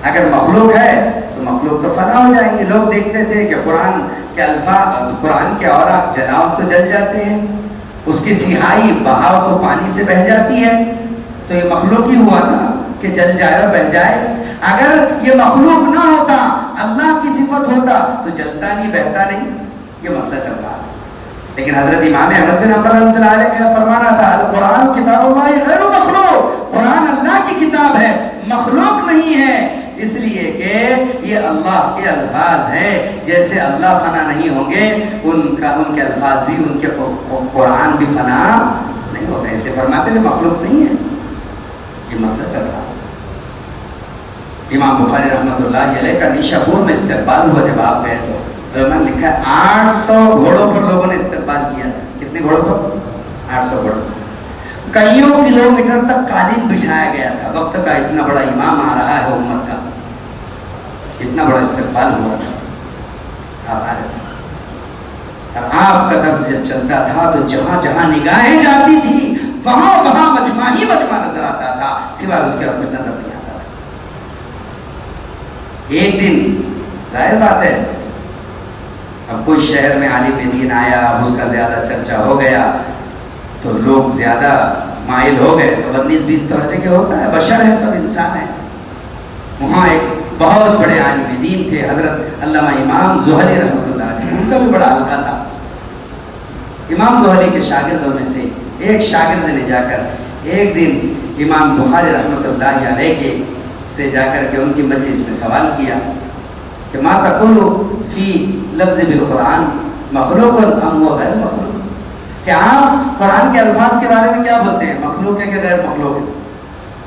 اگر مخلوق ہے تو مخلوق تو فنا ہو جائیں گے لوگ دیکھتے تھے کہ قرآن کے الفاظ قرآن کے اوراق جلاؤ تو جل جاتے ہیں اس کی سیاہی بہاؤ تو پانی سے بہہ جاتی ہے تو یہ مخلوق ہی ہوا نا کہ جل جائے اور بہہ جائے اگر یہ مخلوق نہ ہوتا اللہ کی صفت ہوتا تو جلتا نہیں بہتا نہیں یہ مسئلہ چل رہا لیکن حضرت امام احمد بن حنبل رحمۃ اللہ علیہ کا فرمانا تھا القرآن کتاب اللہ غیر مخلوق قرآن اللہ کی کتاب ہے مخلوق نہیں ہے اس لیے کہ یہ اللہ کے الفاظ ہیں جیسے اللہ فنا نہیں ہوں گے ان کے الفاظ بھی ان کے قرآن بھی فنا نہیں ہوگا اس لیے فرماتے ہیں مخلوق نہیں ہے یہ مسئلہ چل رہا امام بخاری رحمۃ اللہ علیہ کا نیشا پور میں استقبال ہوا جب آپ گئے تو میں نے لکھا ہے 800 گھوڑوں پر لوگوں نے استقبال کیا کتنے گھوڑوں پر 800 گھوڑوں کئیوں کلومیٹر تک قالین بچھایا گیا تھا وقت کا اتنا بڑا امام آ رہا ہے امت کا اتنا بڑا استقبال ہوا تھا آپ کا درس جب چلتا تھا تو جہاں جہاں نگاہیں جاتی تھی وہاں وہاں مجمع ہی مجمع نظر آتا تھا سوائے اس کے اپنے نظر نہیں آتا ایک دن ظاہر بات ہے اب کوئی شہر میں عالم دین آیا، اب اس کا زیادہ چرچا ہو گیا تو لوگ زیادہ مائل ہو گئے، تو 19-20 درجے کے ہوتا ہے، بشر ہے، سب انسان ہے۔ وہاں ایک بہت بڑے عالم دین تھے حضرت علامہ امام زہلی رحمۃ اللہ علیہ، ان کا بھی بڑا حلقہ تھا۔ امام زہلی کے شاگردوں میں سے ایک شاگرد نے جا کر ایک دن امام بخاری رحمۃ اللہ علیہ کے سے جا کر کے ان کی مجلس میں سوال کیا کہ ما تقول فی لفظ بالقرآن مخلوق ام هو غیر مخلوق، کہ آپ قرآن کے الفاظ کے بارے میں کیا بولتے ہیں، مخلوق ہے کہ غیر مخلوق ہے؟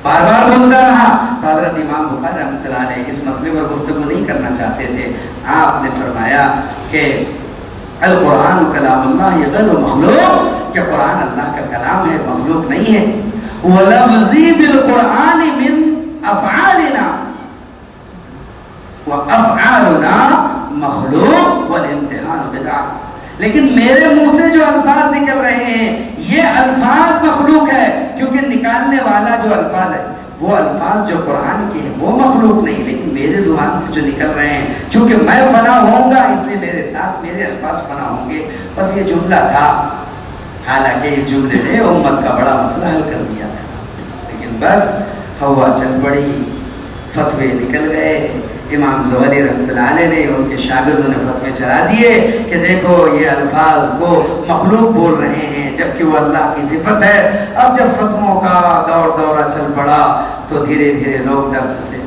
بار بار بولتا رہا تو حضرت امام بخاری رحمۃ اللہ علیہ اس مسئلے پر گفتگو نہیں کرنا چاہتے تھے۔ آپ نے فرمایا کہ القرآن کلام اللہ یہ غیر مخلوق، کہ قرآن اللہ کا کلام ہے، مخلوق نہیں ہے۔ وَلَفْظِي بِالْقُرْآنِ مِنْ أَفْعَالِنَا وَأَفْعَالُنَا مخلوق والامتحان بدعہ، لیکن میرے منہ سے جو الفاظ نکل رہے ہیں یہ الفاظ مخلوق ہے، کیونکہ نکالنے والا جو الفاظ ہے وہ الفاظ جو قرآن کے ہیں وہ مخلوق نہیں، لیکن میرے زبان سے جو نکل رہے ہیں چونکہ میں فنا ہوں گا اس لیے میرے ساتھ میرے الفاظ فنا ہوں گے۔ بس یہ جملہ تھا، حالانکہ اس جملے نے امت کا بڑا مسئلہ حل کر دیا تھا، لیکن بس ہوا چل پڑی، فتوے نکل گئے۔ امام زہری رحمۃ اللہ علیہ نے ان کے شاگردوں نے فتوے چلا دیے کہ دیکھو یہ الفاظ کو مخلوق بول رہے ہیں جبکہ وہ اللہ کی صفت ہے۔ اب جب فتووں کا دورہ چل پڑا تو دھیرے دھیرے لوگ درس سے،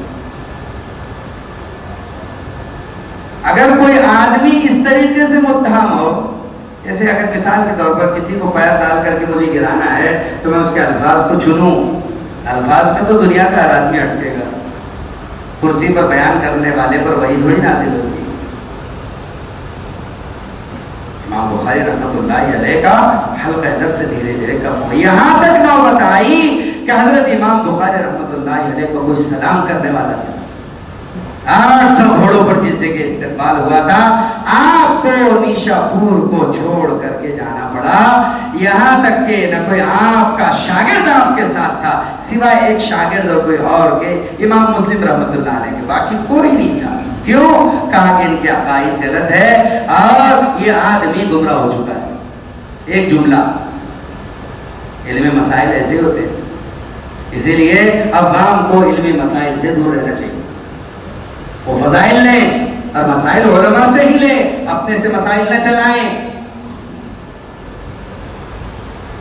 اگر کوئی آدمی اس طریقے سے متہم ہو، جیسے اگر مثال کے طور پر کسی کو پیر ڈال کر کے مجھے گرانا ہے تو میں اس کے الفاظ کو چنوں، الفاظ میں تو دنیا کا ہر آدمی اٹکے گا، کرسی پر بیان کرنے والے پر وہی تھوڑی نازل ہوتی ہے۔ امام بخاری رحمۃ اللہ علیہ کا حلقہ درس سے دھیرے دھیرے کم ہوا، یہاں تک نوبت آئی کہ حضرت امام بخاری رحمۃ اللہ علیہ کو کوئی سلام کرنے والا تھا۔ 800 گھوڑوں پر جس جگہ استقبال ہوا تھا آپ کو نیشا پور کو چھوڑ کر کے جانا پڑا، یہاں تک کہ نہ کوئی آپ کا شاگرد آپ کے ساتھ تھا سوائے ایک شاگرد اور کوئی اور کے، امام مسلم رحمۃ اللہ علیہ کے، باقی کوئی نہیں تھا۔ کیوں؟ کہا کہ ان کے عقائد غلط ہے اور یہ آدمی گمراہ ہو چکا ہے۔ ایک جملہ، علمی مسائل ایسے ہوتے ہیں، اسی لیے عوام کو علمی مسائل سے دور رہنا چاہیے۔ وہ فضائل لیں اور مسائل علماء سے ہی لیں، اپنے سے مسائل نہ چلائیں۔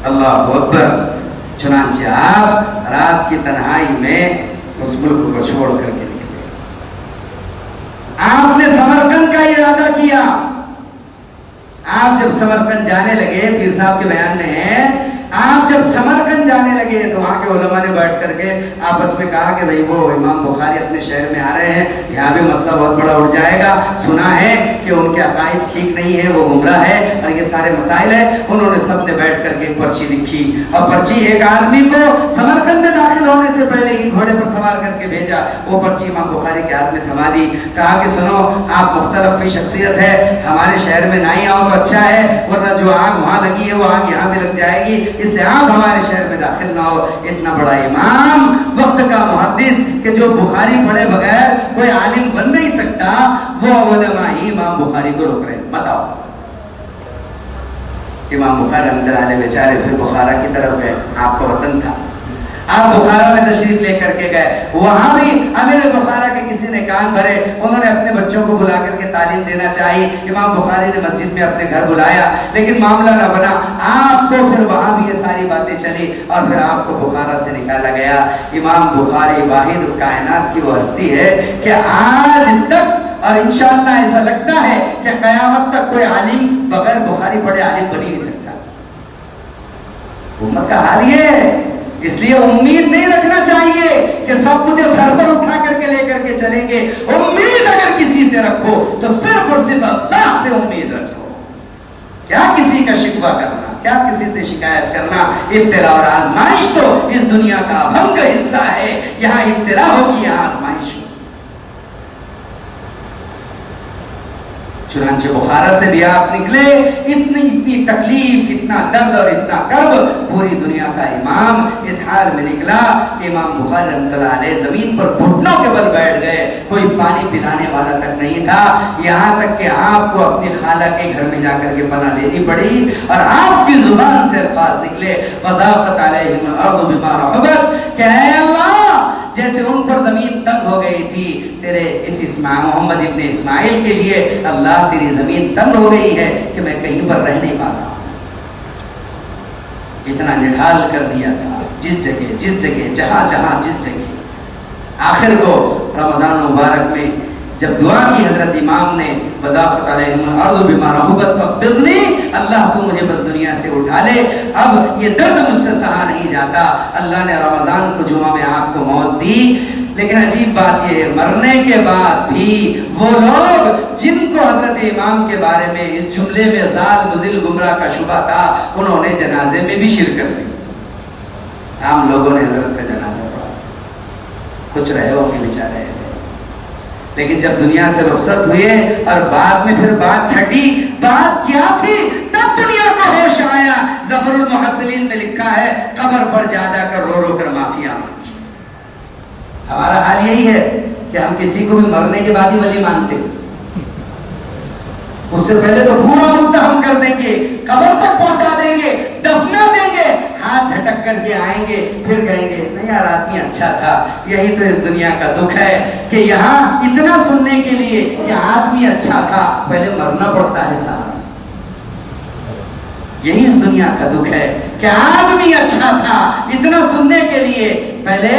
اللہ اکبر۔ چنانچہ آپ رات کی تنہائی میں اس ملک کو چھوڑ کر کے نکلے۔ آپ نے سمرقند کا ارادہ کیا۔ آپ جب سمرقند جانے لگے، پیر صاحب کے بیان میں ہے، آپ جب سمرقند جانے لگے تو وہاں کے علماء نے بیٹھ کر کے آپس میں کہا کہ بھئی وہ امام بخاری اپنے شہر میں آ رہے ہیں، یہاں بھی مسئلہ بہت بڑا اٹھ جائے گا، سنا ہے کہ ان کے عقائد ٹھیک نہیں ہے، وہ گمراہ ہے اور یہ سارے مسائل ہیں۔ انہوں نے سب نے بیٹھ کر کے ایک پرچی لکھی اور پرچی ایک آدمی کو سمرقند میں داخل ہونے سے پہلے ہی گھوڑے پر سوار کر کے بھیجا۔ وہ پرچی امام بخاری کے ہاتھ میں تھما دی، کہا کہ سنو آپ مختلف کی شخصیت ہے، ہمارے شہر میں نہ ہی آؤ تو اچھا ہے، ورنہ جو آگ وہاں لگی ہے وہ آگ یہاں بھی لگ جائے گی، اس سے آپ ہمارے شہر میں داخل نہ ہو۔ اتنا بڑا امام، وقت کا محدث کہ جو بخاری پڑھے بغیر کوئی عالم بن نہیں سکتا، وہ علماء ہی امام بخاری کو روک رہے ہیں۔ بتاؤ، امام بخاری رحمۃ اللہ علیہ بیچارے پھر بخارا کی طرف گئے، آپ کا وطن تھا، آپ بخارا میں تشریف لے کر کے گئے، وہاں بھی امیر بخارا کے کسی نے کان بھرے، انہوں نے اپنے بچوں کو بلا کر کے تعلیم دینا چاہی، امام بخاری نے مسجد میں اپنے گھر بلایا، لیکن معاملہ نہ بنا۔ آپ کو پھر وہاں بھی یہ ساری باتیں چلی اور پھر آپ کو بخارا سے نکالا گیا۔ امام بخاری واحد کائنات کی وہ ہستی ہے کہ آج تک، اور انشاءاللہ ایسا لگتا ہے کہ قیامت تک کوئی عالم بغیر بخاری پڑھے عالم بن ہی نہیں سکتا۔ امت کا حال یہ ہے، اس لیے امید نہیں رکھنا چاہیے کہ سب مجھے سر پر اٹھا کر کے لے کر کے چلیں گے۔ امید اگر کسی سے رکھو تو صرف اور صرف اللہ سے امید رکھو۔ کیا کسی کا شکوہ کرنا، کیا کسی سے شکایت کرنا؟ ابتلا اور آزمائش تو اس دنیا کا ابھنگ حصہ ہے، یہاں ابتلا ہوگی، یہاں آزمائش ہوگی۔ چنانچہ بخارا سے بھی آپ نکلے، اتنی تکلیف، اتنا درد اور اتنا کرب، پوری دنیا کا امام اس حال میں نکلا کہ امام بخاری رحمۃ اللہ علیہ زمین پر گھٹنوں کے بل بیٹھ گئے، کوئی پانی پلانے والا تک نہیں تھا، یہاں تک کہ آپ کو اپنی خالہ کے گھر میں جا کر کے پناہ لینی پڑی اور آپ کی زبان سے الفاظ نکلے وَضَاقَتْ عَلَيْهِمُ الْأَرْضُ بِمَا رَحُبَتْ کہ اے اللہ جیسے ان پر زمین تنگ ہو گئی تھی تیرے اس محمد ابن اسماعیل کے لیے اللہ تیری زمین تنگ ہو گئی ہے کہ میں کہیں پر رہ نہیں پاتا، اتنا نڈھال کر دیا تھا جس جگہ جہاں جس جگہ۔ آخر کو رمضان مبارک میں جب دعا کی حضرت امام نے وَضَاقَتْ عَلَيْهِمُ الْأَرْضُ بِمَا رَحُبَتْ فَاغْفِرْنِي، اللہ تو مجھے بس دنیا سے اٹھا لے، اب یہ درد مجھ سے سہا نہیں جاتا۔ اللہ نے رمضان کو جمعہ میں آپ کو موت دی، لیکن عجیب بات یہ ہے مرنے کے بعد بھی وہ لوگ جن کو حضرت امام کے بارے میں اس جملے میں ضال مضل گمراہ کا شبہ تھا انہوں نے جنازے میں بھی شرکت کی۔ عام لوگوں نے حضرت کا جنازہ پڑھا، کچھ رہے ہو کے بیچارے، لیکن جب دنیا سے رخصت ہوئے اور بعد میں پھر بات چھٹی، بات کیا تھی تب دنیا کو ہوش آیا۔ ظفر المحصلین میں لکھا ہے قبر پر جا کر رو رو کر معافیاں مانگی۔ ہمارا حال یہی ہے کہ ہم کسی کو بھی مرنے کے بعد ہی ولی مانتے ہیں، اس سے پہلے تو پورا متہم کر دیں گے، قبر تک پہنچا دیں گے، دفنا دیں گے، ہاتھ جھٹک کر کے آئیں گے، پھر کہیں گے نہیں یار آدمی اچھا تھا۔ یہی تو اس دنیا کا دکھ ہے کہ یہاں اتنا سننے کے لیے کہ آدمی اچھا تھا پہلے مرنا پڑتا ہے صاحب۔ یہی اس دنیا کا دکھ ہے کہ آدمی اچھا تھا اتنا سننے کے لیے پہلے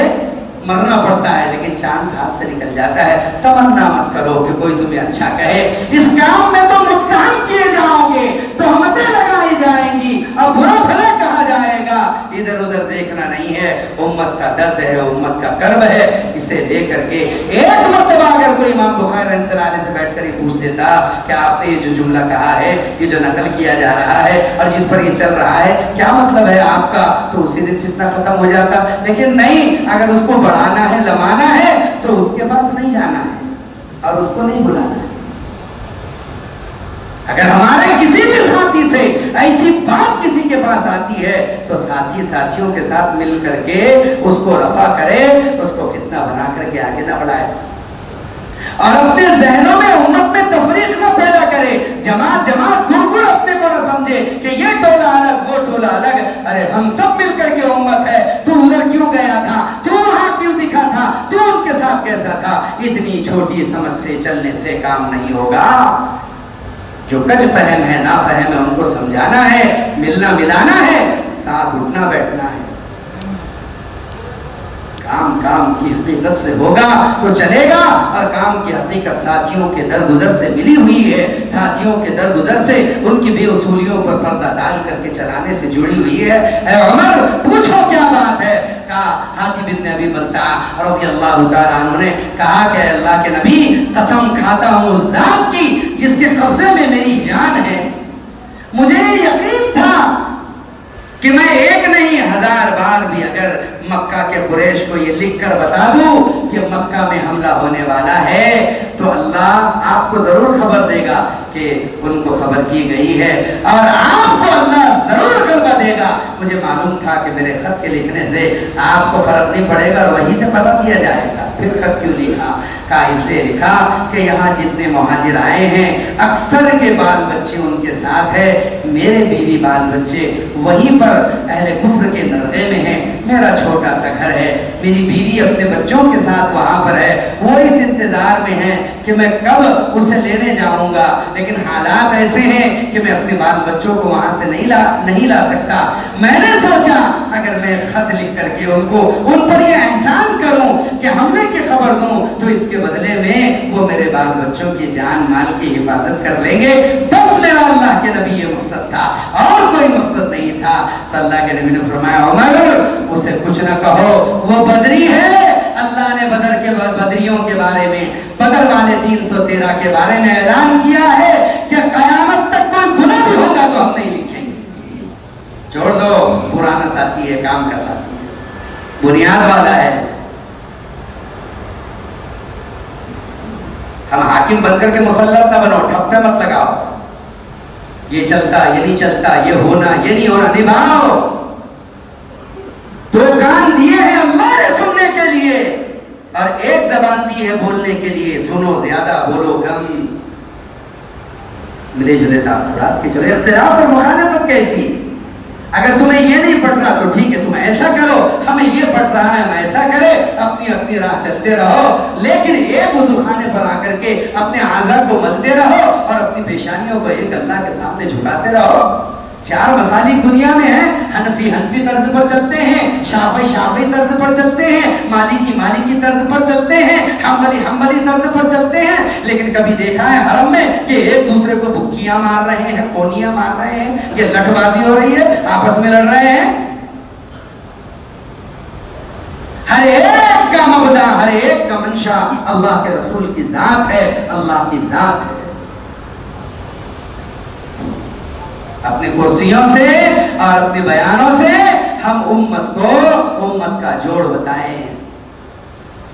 مرنا پڑتا ہے، لیکن چانس ہاتھ سے نکل جاتا ہے۔ تمنا مت کرو کہ کوئی تمہیں اچھا کہے، اس کام میں تو متہم کیے جاؤ گے، تہمتیں لگائی جائیں گی اور برا بھلا کہا جائے گا۔ ادھر ادھر دیکھنا نہیں ہے، امت کا درد ہے، امت کا کرب ہے، اسے لے کر کے ایک مرتبہ اگر کوئی امام بخاری رحمۃ اللہ علیہ سے بیٹھ کر یہ پوچھ دیتا کہ آپ نے یہ جو جملہ کہا ہے، یہ جو نقل کیا جا رہا ہے اور جس پر یہ چل رہا ہے کیا مطلب ہے آپ کا، تو اسی دن فتنہ ختم ہو جاتا۔ لیکن نہیں، اگر اس کو بڑھانا ہے لمانا ہے تو اس کے پاس نہیں جانا ہے اور اس کو نہیں بلانا ہے۔ اگر ہمارے کسی بھی ساتھی سے ایسی بات کسی کے پاس آتی ہے تو ساتھی ساتھیوں کے ساتھ مل کر کے اس کو رفع کرے، اس کو فتنہ بنا کر کے آگے نہ بڑھائے اور اپنے ذہنوں میں امت میں تفریق نہ پیدا کرے، جماعت گڑ اپنے کو نہ سمجھے کہ یہ ٹولہ الگ وہ ٹولہ الگ۔ ارے ہم سب مل کر کے امت ہے، تو ادھر کیوں گیا تھا، تو وہاں کیوں دکھا تھا، تو ان کے ساتھ کیسا تھا۔ اتنی چھوٹی سمجھ سے چلنے سے کام نہیں ہوگا۔ جو کج فہم ہے نا فہم ہے ان کو سمجھانا ہے، ملنا ملانا ہے، ساتھ اٹھنا بیٹھنا ہے۔ کام کی حقیقت سے ہوگا تو چلے گا، اور کام کی حقیقت ساتھیوں کے درگزر سے ملی ہوئی ہے، ساتھیوں کے درگزر سے ان کی بے اصولیوں پر پردہ ڈال کر کے چلانے سے جڑی ہوئی ہے۔ اے عمر پوچھو کیا بات ہے؟ کہا حاتم بن ابی بلتعہ رضی اللہ تعالیٰ عنہ نے کہا کہ اللہ کے نبی قسم کھاتا ہوں اس ذات کی جس کے قبضے میں میری جان ہے، مجھے یقین تھا کہ میں ایک نہیں 1000 بار بھی اگر مکہ کے قریش کو یہ لکھ کر بتا دوں کہ مکہ میں حملہ ہونے والا ہے تو اللہ آپ کو ضرور خبر دے گا کہ ان کو خبر کی گئی ہے، اور آپ کو اللہ ضرور غلبہ دے گا۔ مجھے معلوم تھا کہ میرے خط کے لکھنے سے آپ کو فرق نہیں پڑے گا اور وہیں سے پتہ کیا جائے گا۔ پھر خط کیوں لکھا؟ کہا اس لیے لکھا کہ یہاں جتنے مہاجر آئے ہیں اکثر کے بال بچے ان کے ساتھ ہے، میرے بیوی بال بچے وہیں پر اہل کفر کے نرغے میں ہیں، میرا چھوٹا سا گھر ہے، میری بیوی اپنے بچوں کے ساتھ وہاں پر ہے، وہ اس انتظار میں ہیں کہ میں کب اسے لینے جاؤں گا، لیکن حالات ایسے ہیں کہ میں اپنے بال بچوں کو وہاں سے نہیں لا سکتا۔ میں نے سوچا اگر میں خط لکھ کر کے ان پر یہ احسان کروں کہ حملے کی خبر دوں تو اس کے بدلے میں وہ میرے بال بچوں کی جان مال کی حفاظت کر لیں گے، بس میرا اللہ کے نبی یہ مقصد تھا اور کوئی مقصد نہیں تھا۔ تو اللہ کے نبی نے فرمایا عمر اسے کچھ نہ کہو، وہ بدری ہے۔ اللہ نے بدر کے بعد بدریوں کے بارے میں، بدر والے 313 کے بارے میں اعلان کیا ہے کہ قیامت تک کوئی گناہ بھی ہوگا تو ہم نہیں لکھیں گے۔ چھوڑ دو، پرانا ساتھی ہے، کام کا ساتھی ہے، بنیاد والا ہے۔ ہم حاکم بن کر کے مسلط نہ بنو، ٹھپے مت لگاؤ، یہ چلتا یہ نہیں چلتا، یہ ہونا یہ نہیں ہونا، نبھاؤ۔ تو کان دیے ہیں اللہ نے سننے کے لیے اور ایک زبان دی ہے بولنے کے لیے، سنو زیادہ بولو کم۔ ملے جلے تاثرات کی جو اختلاف اور مخالفت کیسی؟ اگر تمہیں یہ نہیں پڑھ رہا تو ٹھیک ہے، تم ایسا کرو، ہمیں یہ پڑھ رہا ہے ہم ایسا کرے، اپنی راہ چلتے رہو، لیکن ایک وضو خانے پر آ کر کے اپنے اعضاء کو ملتے رہو اور اپنی پیشانیوں کو ایک اللہ کے سامنے جھکاتے رہو۔ چار مسالک دنیا میں ہیں، حنفی طرز پر چلتے ہیں، شافعی طرز پر چلتے ہیں، مالکی طرز پر چلتے ہیں، حنبلی طرز پر چلتے ہیں، لیکن کبھی دیکھا ہے حرم میں کہ ایک دوسرے کو بکیاں مار رہے ہیں، کونیاں مار رہے ہیں، یہ لٹ بازی ہو رہی ہے، آپس میں لڑ رہے ہیں؟ ہر ایک کا مبدا، ہر ایک کا منشا اللہ کے رسول کی ذات ہے، اللہ کی ذات ہے۔ اپنی کرسیوں سے اور اپنے بیانوں سے ہم امت کا جوڑ بتائیں،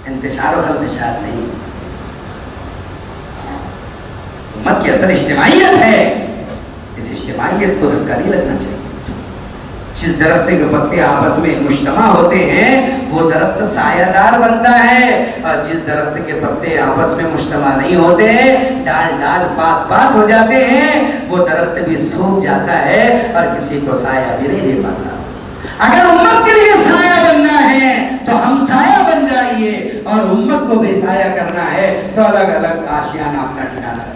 انتشار و انتشار نہیں۔ امت کی اصل اجتماعیت ہے، اس اجتماعیت کو دھکا نہیں لگنا چاہیے۔ جس درخت کے پتے آپس میں مجتمع ہوتے ہیں وہ درخت سایہ دار بنتا ہے، اور جس درخت کے پتے آپس میں مجتمع نہیں ہوتے ہیں، ڈال پات ہو جاتے ہیں، وہ درخت بھی سوکھ جاتا ہے اور کسی کو سایہ بھی نہیں دے پاتا۔ اگر امت کے لیے سایہ بننا ہے تو ہم سایہ بن جائیے، اور امت کو بے سایہ کرنا ہے تو الگ الگ آشیانہ اپنا ٹھکانا ہے۔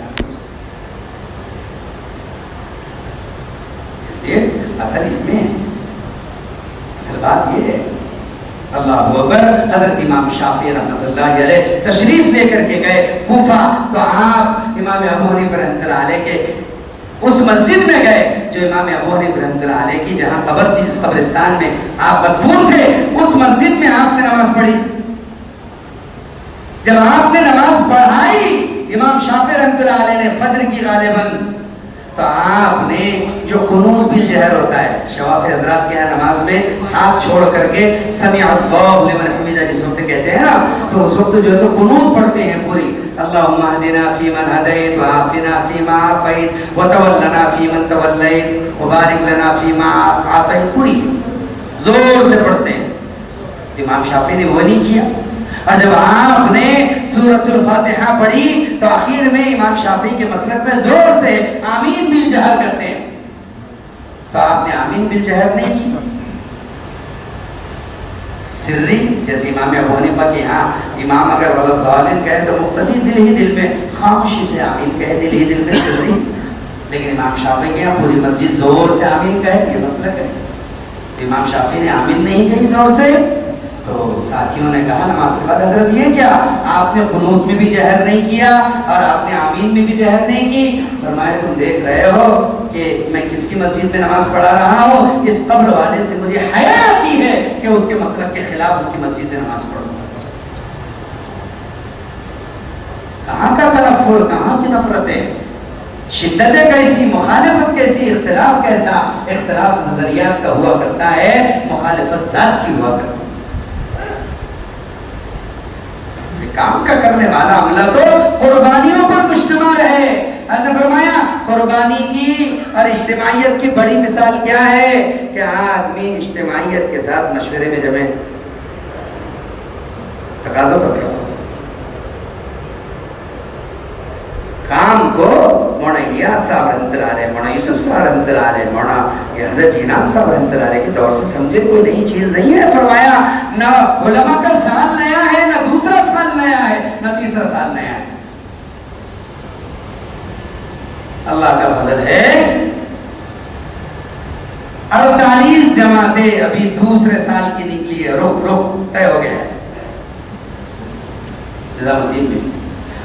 اس لیے اصل بات یہ ہے۔ اللہ اکبر۔ حضرت امام شافعی رحمۃ اللہ علیہ تشریف لے کر کے گئے کوفہ، تو آپ امام ابو حنیفہ رحمۃ اللہ علیہ کے اس مسجد میں گئے جو امام ابو حنیفہ رحمۃ اللہ علیہ کی جہاں قبر تھی، جس قبرستان میں آپ مدفون تھے، اس مسجد میں آپ نے نماز پڑھی۔ جب آپ نے نماز پڑھائی امام شافعی رحمۃ اللہ علیہ نے فجر کی غالباً، تو آپ نے جو قنوت بالجہر ہوتا ہے، شوافی حضرات کے یہاں نماز میں ہاتھ چھوڑ کر کے سمع اللہ لمن حمدہ جس وقت کہتے ہیں نا، تو اس وقت جو ہے تو قنوت پڑھتے ہیں پوری، اللہم اہدنا فیمن ہدیت وعافنا فیما عافیت وتولنا فیمن تولیت وبارک لنا فیما اعطیت، پوری زور سے پڑھتے ہیں۔ امام شافعی نے وہ نہیں کیا، اور جب آپ نے سورۃ الفاتحہ پڑھی تو آخر میں امام شافعی کے مسلک میں زور سے آمین بالجہر کرتے ہیں، تو آپ نے آمین بالجہر نہیں کی، سری جیسے امام ابو حنیفہ کے ہاں امام اگر ولا ضالین کہے تو مقتدی دل ہی دل میں خاموشی سے آمین کہے، دل ہی دل میں سری، لیکن امام شافعی کے ہاں پوری مسجد زور سے آمین کہے، یہ مسلک ہے۔ امام شافعی نے آمین نہیں کہی زور سے، تو ساتھیوں نے کہا نماز کے بعد حضرت یہ کیا، آپ نے قنوت میں بھی جہر نہیں کیا اور آپ نے آمین میں بھی جہر نہیں کی؟ فرمایا تم دیکھ رہے ہو کہ میں کس کی مسجد میں نماز پڑھا رہا ہوں، اس قبر والے سے مجھے حیا آتی ہے کہ اس کے مسلک کے خلاف اس کی مسجد میں نماز پڑھوں۔ کہاں کا تنفر، کہاں کی نفرت ہے، شدت کیسی، مخالفت کیسی، اختلاف کیسا، اختلاف نظریات کا ہوا کرتا ہے، مخالفت ذات کی ہوا کرتا ہے۔ کام کا کرنے والا عملہ تو قربانیوں پر مشتمل ہے۔ حضرت نے فرمایا قربانی کی اور اجتماعیت کی بڑی مثال کیا ہے کہ آدمی اجتماعیت کے ساتھ مشورے میں جمے، تقاضوں پر کیا کام کو مونا الیاس صاحب رحمۃ اللہ علیہ، مونا یوسف صاحب رحمۃ اللہ علیہ، مونا حضرت انعام صاحب رحمۃ اللہ علیہ کی دور سے سمجھے کوئی نئی چیز نہیں ہے۔ فرمایا نہ علماء کا سال نیا ہے، نہ دوسرا سال نیا ہے، نہ تیسرا سال نیا ہے، اللہ کا فضل ہے۔ 48 جماعتیں ابھی دوسرے سال کی نکلی ہے، رخ طے ہو گیا ہے نظام الدین میں۔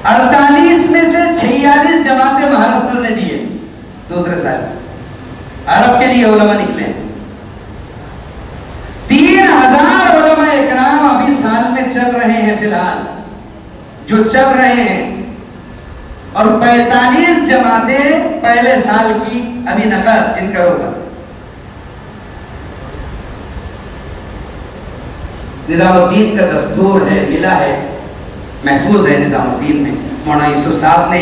48 میں سے 46 جماعتیں مہاراشٹر نے دیے دوسرے سال، عرب کے لیے علماء نکلے۔ 3000 علماء اکرام ابھی سال میں چل رہے ہیں، فی الحال جو چل رہے ہیں، اور 45 جماعتیں پہلے سال کی ابھی نقد جن کا ہوگا۔ نظام الدین کا دستور ہے، ملا ہے، محفوظ ہے نظام الدین میں۔ مولانا یوسف صاحب نے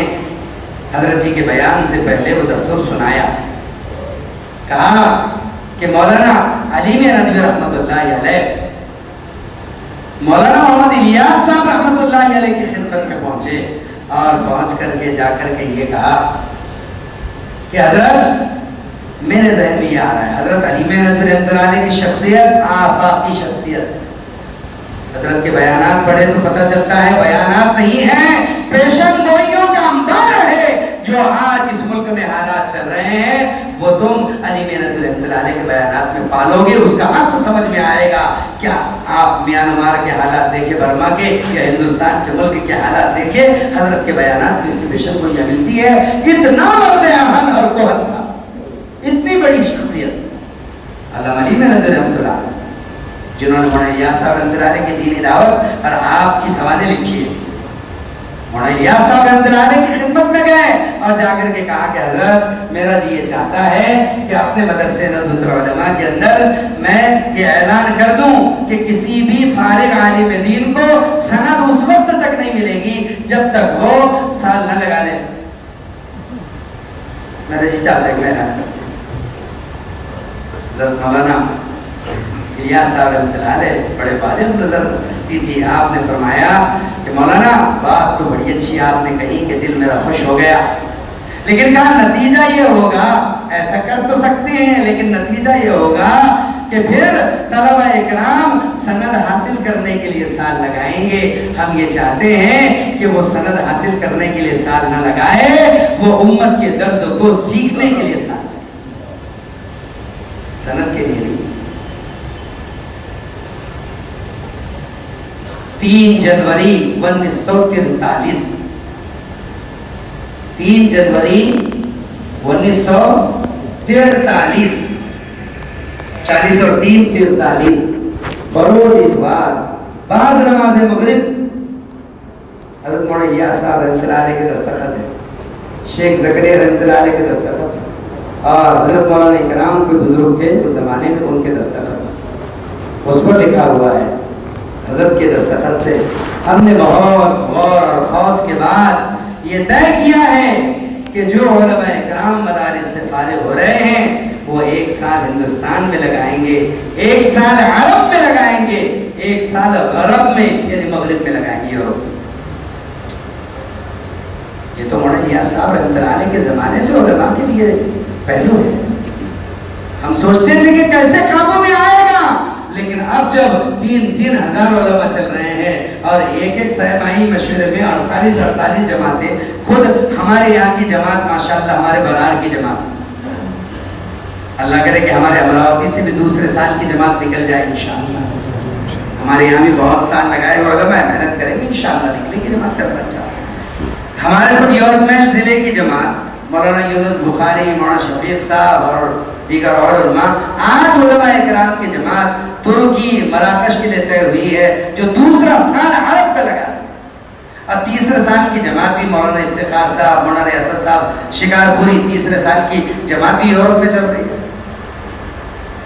حضرت جی کے بیان سے پہلے وہ دستور سنایا، کہا کہ مولانا علی ندوی رحمۃ اللہ علیہ مولانا محمد الیاس صاحب رحمۃ اللہ علیہ کی خدمت میں پہنچے اور پہنچ کر کے جا کر کے یہ کہا کہ حضرت میرے ذہن میں یہ آ رہا ہے، حضرت علی رضی اللہ عنہ کی شخصیت آفاقی شخصیت، حضرت کے بیانات پڑھے تو پتہ چلتا ہے بیانات نہیں ہیں، پیشن گوئیوں کا انبار ہے۔ جو آج اس ملک میں حالات چل رہے ہیں وہ تم علی رضی اللہ عنہ کے بیانات میں پالو گے، اس کا عکس سمجھ میں آئے گا۔ کیا آپ میانمار کے حالات دیکھیں، برما کے یا ہندوستان کے ملک کے حالات دیکھیں، حضرت کے بیانات میں اس کی پیشن گوئیاں ملتی ہے۔ اتنا مرد اہن اور کوہن تھا، اتنی بڑی شخصیت علامہ علی رضی اللہ عنہ، جنہوں نے مولانا الیاس صاحب رحمۃ اللہ علیہ کی دینی دعوت اور آپ کی سوانح لکھی ہے۔ مولانا الیاس صاحب رحمۃ اللہ علیہ کی خدمت میں گئے اور جا کر کے کہا کہ حضرت میرا جی یہ چاہتا ہے کہ اپنے مدرسے ندوۃ العلماء کے اندر میں یہ اعلان کر دوں کہ کسی بھی فارغ عالم دین کو سند اس وقت تک نہیں ملے گی جب تک وہ سال نہ لگا لے۔ میرا جی چاہتا ہے کہ حضرت مولانا الیاس صاحب رحمۃ اللہ علیہ بڑے بالغ نظر ہستی تھی، آپ نے فرمایا کہ مولانا بات تو بڑی اچھی آپ نے کہی کہ دل میرا خوش ہو گیا، لیکن کہا نتیجہ یہ ہوگا، ایسا کر تو سکتے ہیں لیکن نتیجہ یہ ہوگا کہ پھر طلبہ اکرام سند حاصل کرنے کے لیے سال لگائیں گے۔ ہم یہ چاہتے ہیں کہ وہ سند حاصل کرنے کے لیے سال نہ لگائے، وہ امت کے درد کو سیکھنے کے لیے سال، سند کے لیے نہیں۔ 3 جنوری 1943 3 جنوری 1943 40 اور 3 43 بروز اتوار بعد نماز مغرب حضرت مولانا الیاس صاحب رحمۃ اللہ علیہ کے دستخط ہے، شیخ زکریا رحمۃ اللہ علیہ کے دستخط اور حضرت مولانا اکرام کے بزرگ کے اس زمانے میں ان کے دستخط، اس پر لکھا ہوا ہے حضرت کے دستخط سے۔ ہم نے بہت غور اور خوض کے بعد یہ طے کیا ہے کہ جو علماء اکرام مدارس سے فارغ ہو رہے ہیں وہ 1 سال ہندوستان میں لگائیں گے، 1 سال عرب میں لگائیں گے، 1 سال غرب میں یعنی مغرب میں لگائیں گے۔ یہ تو مولانا الیاس صاحب رحمۃ اللہ علیہ کے زمانے سے علماء کے لیے پہلو ہے۔ ہم سوچتے تھے کہ کیسے قابو میں آئے گا، لیکن اب جب 3 ہزار علماء چل رہے ہیں اور ایک سہمائی مشورے میں 48 جماعتیں، خود ہمارے یہاں کی جماعت ماشاءاللہ ہمارے برار کی جماعت، اللہ کرے کہ ہمارے امراوتی سے بھی دوسرے سال کی جماعت نکل جائے انشاءاللہ۔ ہمارے یہاں بھی بہت سال لگائے ہوئے علماء محنت کریں گے انشاءاللہ نکلے گی جماعت کرنا چاہتے ہیں۔ ہمارے خود یورکمیل ضلع کی جماعت مولانا یونس بخاری، مولانا شفیق صاحب اور دیگر علماء، 8 علماء اکرام کی جماعت ترکی مراکش کے لیے طے ہوئی ہے، جو دوسرا سال عرب پہ لگا، اور تیسرے سال کی جماعت بھی مولانا افتخار صاحب، مولانا اسد صاحب شکارپوری، تیسرے سال کی جماعت بھی یورپ میں چل رہی ہے۔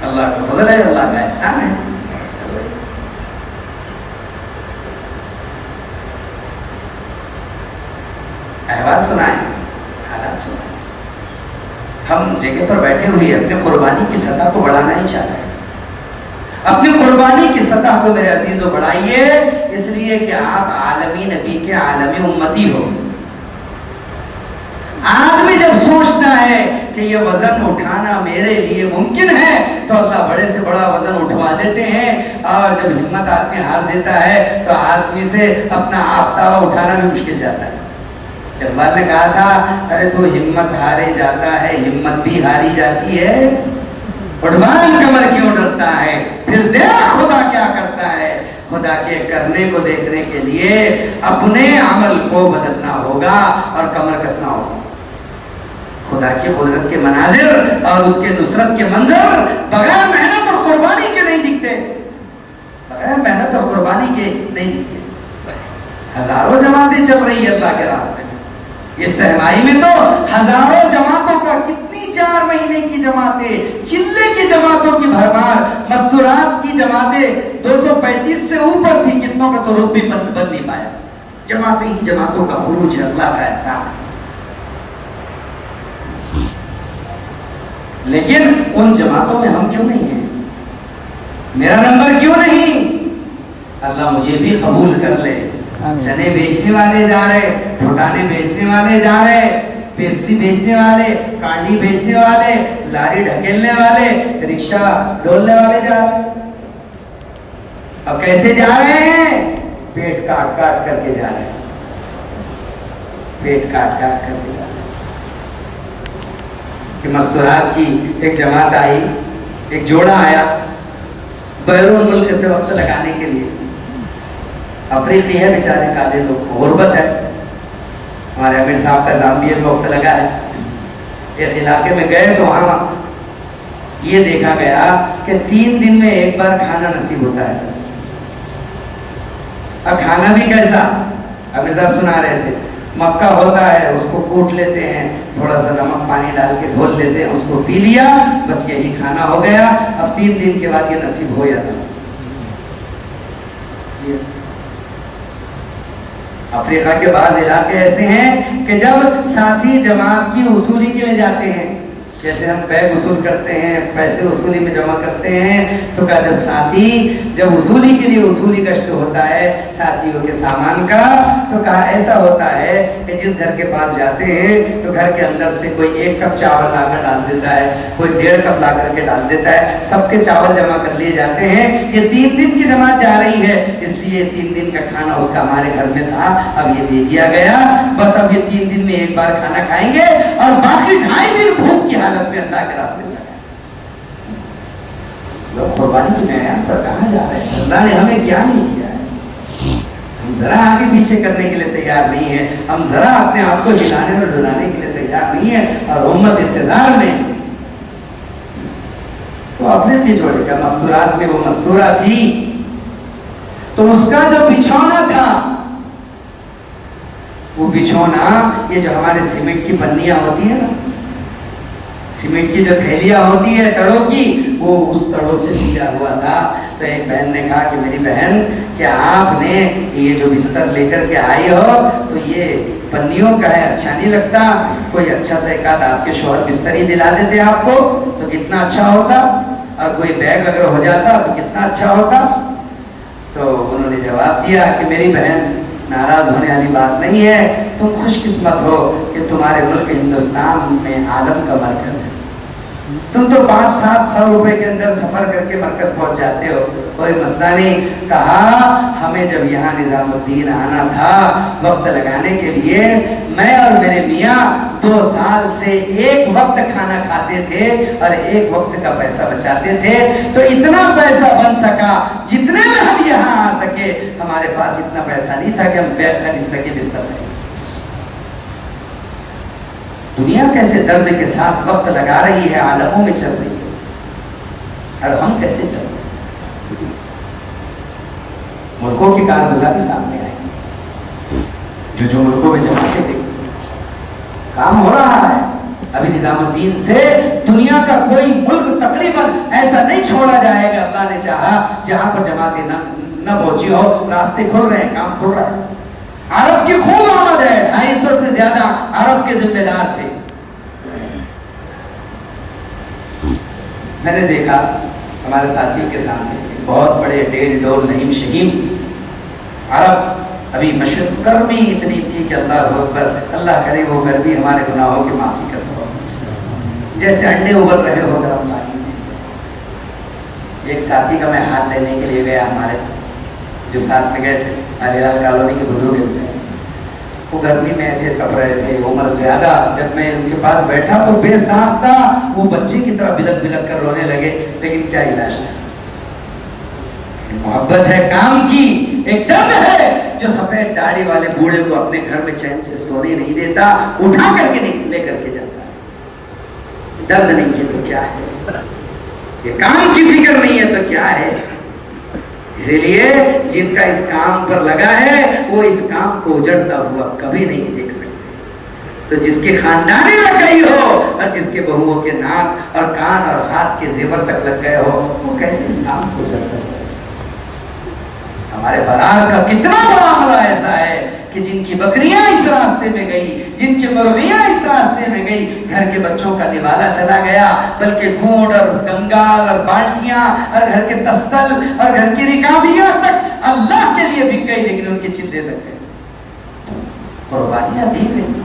اللہ کا فضل ہے، اللہ کا احسان ہے۔ احوال سنائیں، حالات سنائیں۔ ہم جگہ پر بیٹھے ہوئے اپنے قربانی کی سطح کو بڑھانا ہی چاہتے ہیں۔ اپنی قربانی کی سطح کو میرے عزیزوں بڑھائیے، اس لیے کہ آپ عالمی نبی کے عالمی امتی ہو۔ آدمی جب سوچتا ہے کہ یہ وزن اٹھانا میرے لیے ممکن ہے تو اللہ بڑے سے بڑا وزن اٹھوا دیتے ہیں، اور جب ہمت آدمی ہار دیتا ہے تو آدمی سے اپنا آفتاب اٹھانا بھی مشکل جاتا ہے۔ اقبال نے کہا تھا ارے تو ہمت ہارے جاتا ہے، ہمت بھی ہاری جاتی ہے، اڑوان کمر کیوں ڈرتا ہے، پھر دیکھ خدا کیا کرتا ہے۔ خدا کے کرنے کو دیکھنے کے لیے اپنے عمل کو بدلنا ہوگا اور کمر کسنا ہوگا۔ خدا کی قدرت کے مناظر اور اس کے نصرت کے منظر بغیر محنت اور قربانی کے نہیں دکھتے، بغیر محنت اور قربانی کے نہیں دکھتے۔ ہزاروں جماعتیں چل رہی ہے اللہ کے راستے میں، اس سہمائی میں تو ہزاروں جماعتوں کا، کتنی 4 مہینے کی جماعتیں، چلے کی جماعتوں کی بھرمار، مستورات کی جماعتیں 235 سے اوپر تھی، کتنوں کا تو رخ بھی بند نہیں پایا۔ جماعتیں ہی جماعتوں کا خروج ہے، اللہ کا احسان ہے۔ لیکن ان جماعتوں میں ہم کیوں نہیں ہیں؟ میرا نمبر کیوں نہیں؟ اللہ مجھے بھی قبول کر لے. چنے بیچنے والے جا رہے, پھٹانے بیچنے والے جا رہے, پیپسی بیچنے والے, کانڈی بیچنے والے, لاری ڈھکیلنے والے, رکشہ ڈولنے والے جا رہے. اب کیسے جا رہے ہیں؟ پیٹ کاٹ کاٹ کر کے جا رہے ہیں, پیٹ کاٹ کاٹ کر کے جا رہے ہیں. کہ مستورات کی ایک جماعت آئی, ایک جوڑا آیا بیرون ملک سے وقت لگانے کے لیے. افریقی ہے بیچارے, کالے لوگ, غربت ہے. ہمارے امیر صاحب کا زامبیا میں وقت لگا ہے. ایک علاقے میں گئے تو وہاں یہ دیکھا گیا کہ 3 دن میں ایک بار کھانا نصیب ہوتا ہے. اب کھانا بھی کیسا, امیر صاحب سنا رہے تھے, مکہ ہوتا ہے, اس کو کوٹ لیتے ہیں, تھوڑا سا نمک پانی ڈال کے دھول لیتے ہیں, اس کو پی لیا, بس یہی کھانا ہو گیا. اب 3 دن کے بعد یہ نصیب ہو جاتا. افریقہ کے بعض علاقے ایسے ہیں کہ جب ساتھی جماعت کی وصولی کے لیے جاتے ہیں, جیسے ہم بیگ وصول کرتے ہیں, پیسے وصولی میں جمع کرتے ہیں, تو کہا جب ساتھی جب وصولی کے لیے وصولی گشت ہوتا ہے ساتھیوں کے سامان کا, تو کہا ایسا ہوتا ہے کہ جس گھر کے پاس جاتے ہیں تو گھر کے اندر سے کوئی 1 کپ چاول لا کر ڈال دیتا ہے, کوئی 1.5 کپ لا کر کے ڈال دیتا ہے, سب کے چاول جمع کر لیے جاتے ہیں. یہ 3 دن کی جماعت جا رہی ہے, اس لیے 3 دن کا کھانا اس کا ہمارے گھر میں تھا, اب یہ دے دیا گیا. بس اب یہ 3 دن میں ایک بار کھانا کھائیں گے اور باقی 2.5 دن بھوک کی حالت میں اللہ کے راستے میں. لوگ قربانی کی معیار پر کہاں جا رہے ہیں؟ اللہ نے ہمیں کیا نہیں کیا ہے. ہم ذرا آگے پیچھے کرنے کے لیے تیار نہیں ہے, ہم ذرا اپنے آپ کو ہلانے اور ڈلانے کے لیے تیار نہیں ہے, اور امت انتظار میں. تو اپنے کے جوڑے کا مستورات میں وہ مستورہ تھی, تو اس کا جو بچھونا تھا, وہ بچھونا, یہ جو ہمارے سیمنٹ کی پنیاں ہوتی ہیں نا, سیمنٹ کی جو تھیلیاں ہوتی ہے تڑوں کی, وہ اس تڑوں سے سیا ہوا تھا. تو ایک بہن نے کہا کہ میری بہن, کہ آپ نے یہ جو بستر لے کر کے آئی ہو تو یہ پنیوں کا ہے, اچھا نہیں لگتا, کوئی اچھا سا ایک آدھ آپ کے شوہر بستر ہی دلا دیتے آپ کو تو کتنا اچھا ہوتا, اور کوئی بیگ اگر ہو جاتا تو کتنا اچھا ہوتا. تو انہوں نے جواب دیا کہ میری بہن, ناراض ہونے والی بات نہیں ہے, تم خوش قسمت ہو کہ تمہارے ملک ہندوستان میں عالم کا مرکز ہے. تم تو 500-700 روپے کے اندر سفر کر کے مرکز پہنچ جاتے ہو, کوئی مسئلہ نہیں. کہا ہمیں جب یہاں نظام الدین آنا تھا وقت لگانے کے لیے, میں اور میرے میاں 2 سال سے 1 وقت کھانا کھاتے تھے اور 1 وقت کا پیسہ بچاتے تھے. تو اتنا پیسہ بن سکا جتنے میں ہم یہاں آ سکے. ہمارے پاس اتنا پیسہ نہیں تھا کہ ہم بیگ خرید سکے, بستر خرید. دنیا کیسے درد کے ساتھ وقت لگا رہی ہے, عالموں میں چل رہی ہے, اور ہم کیسے چل رہے ہیں. ملکوں کی کارگزاری سامنے آئے گی, جو ملکوں میں جماعتیں تھے, کام ہو رہا ہے. ابھی نظام الدین سے دنیا کا کوئی ملک تقریباً ایسا نہیں چھوڑا جائے گا, اللہ نے چاہا, جہاں پر جماعتیں نہ پہنچی ہو. راستے کھل رہے ہیں, کام کھل رہا ہے. عرب کی خوب آمد ہے, 250 سے زیادہ عرب کے ذمہ دار تھے. میں نے دیکھا ہمارے ساتھیوں کے سامنے بہت بڑے 1.5 نعیم شہیم عرب, ابھی مشرق گرمی اتنی تھی کہ اللہ اکبر, اللہ کرے وہ گرمی ہمارے گناہوں کی معافی کا سبب, جیسے انڈے ابل رہے ہو گرم پانی میں. ایک ساتھی کا میں ہاتھ لینے کے لیے گیا, ہمارے جو ساتھ میں گئے تھے, علیال کالونی کے بزرگ تھے, وہ گرمی میں ایسے تپ رہے تھے, عمر زیادہ. جب میں ان کے پاس بیٹھا تو بے ساختہ وہ بچے کی طرح بلک بلک کر رونے لگے, لیکن کیا علاج تھا. محبت ہے کام کی, ایک درد ہے جو سفید داڑھی والے بوڑھے کو اپنے گھر میں چین سے سونے نہیں دیتا, اٹھا کر کے نہیں لے کر کے جاتا ہے. درد نہیں ہے تو کیا ہے, یہ کام کی فکر نہیں ہے تو کیا ہے. اسی لیے جن کا اس کام پر لگا ہے وہ اس کام کو اجڑتا ہوا کبھی نہیں دیکھ سکتے. تو جس کے خاندانی لگ گئی ہو اور جس کے بہوؤں کے ناک اور کان اور ہاتھ کے زیور تک لگ گئے ہو, وہ کیسے اس کام کو اجڑتا ہے. ہمارے برار کا کتنا بڑا عملہ ایسا ہے کہ کہ جن کی بکریاں اس راستے میں گئی، جن کی مرغیاں اس راستے میں گئی، گھر کے بچوں کا نوالا چلا گیا، بلکہ گھوڑ اور کنگال اور بانٹیاں اور گھر کے تستل اور گھر کی رکابیاں تک اللہ کے لیے بک گئی، لیکن ان کے چندے لگ گئے۔ قربانیاں دی گئی،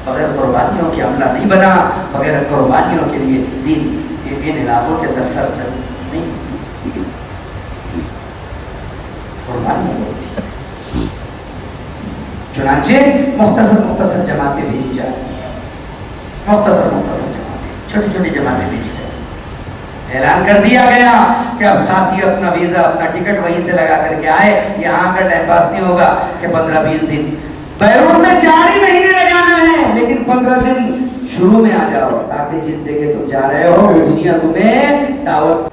بغیر قربانیوں کے عملہ نہیں بنا، بغیر قربانیوں کے لیے دین ان علاقوں کے اندر سر نہیں، قربانیاں ہوتی۔ چنانچہ مختصر جماعتیں بھیجی جا رہی ہیں، مختصر جماعتیں، چھوٹی چھوٹی جماعتیں بھیجی جا رہی ہیں۔ اعلان کر دیا گیا کہ اب ساتھی اپنا ویزا اپنا ٹکٹ وہیں سے لگا کر کے آئے، یہاں کا ٹائم پاس نہیں ہوگا کہ 15-20 دن بیرون میں 4 ہی مہینے لگانا ہے، لیکن 15 دن شروع میں آ جاؤ، تاکہ جس جگہ تم جا رہے ہو وہ دنیا تمہیں دعوت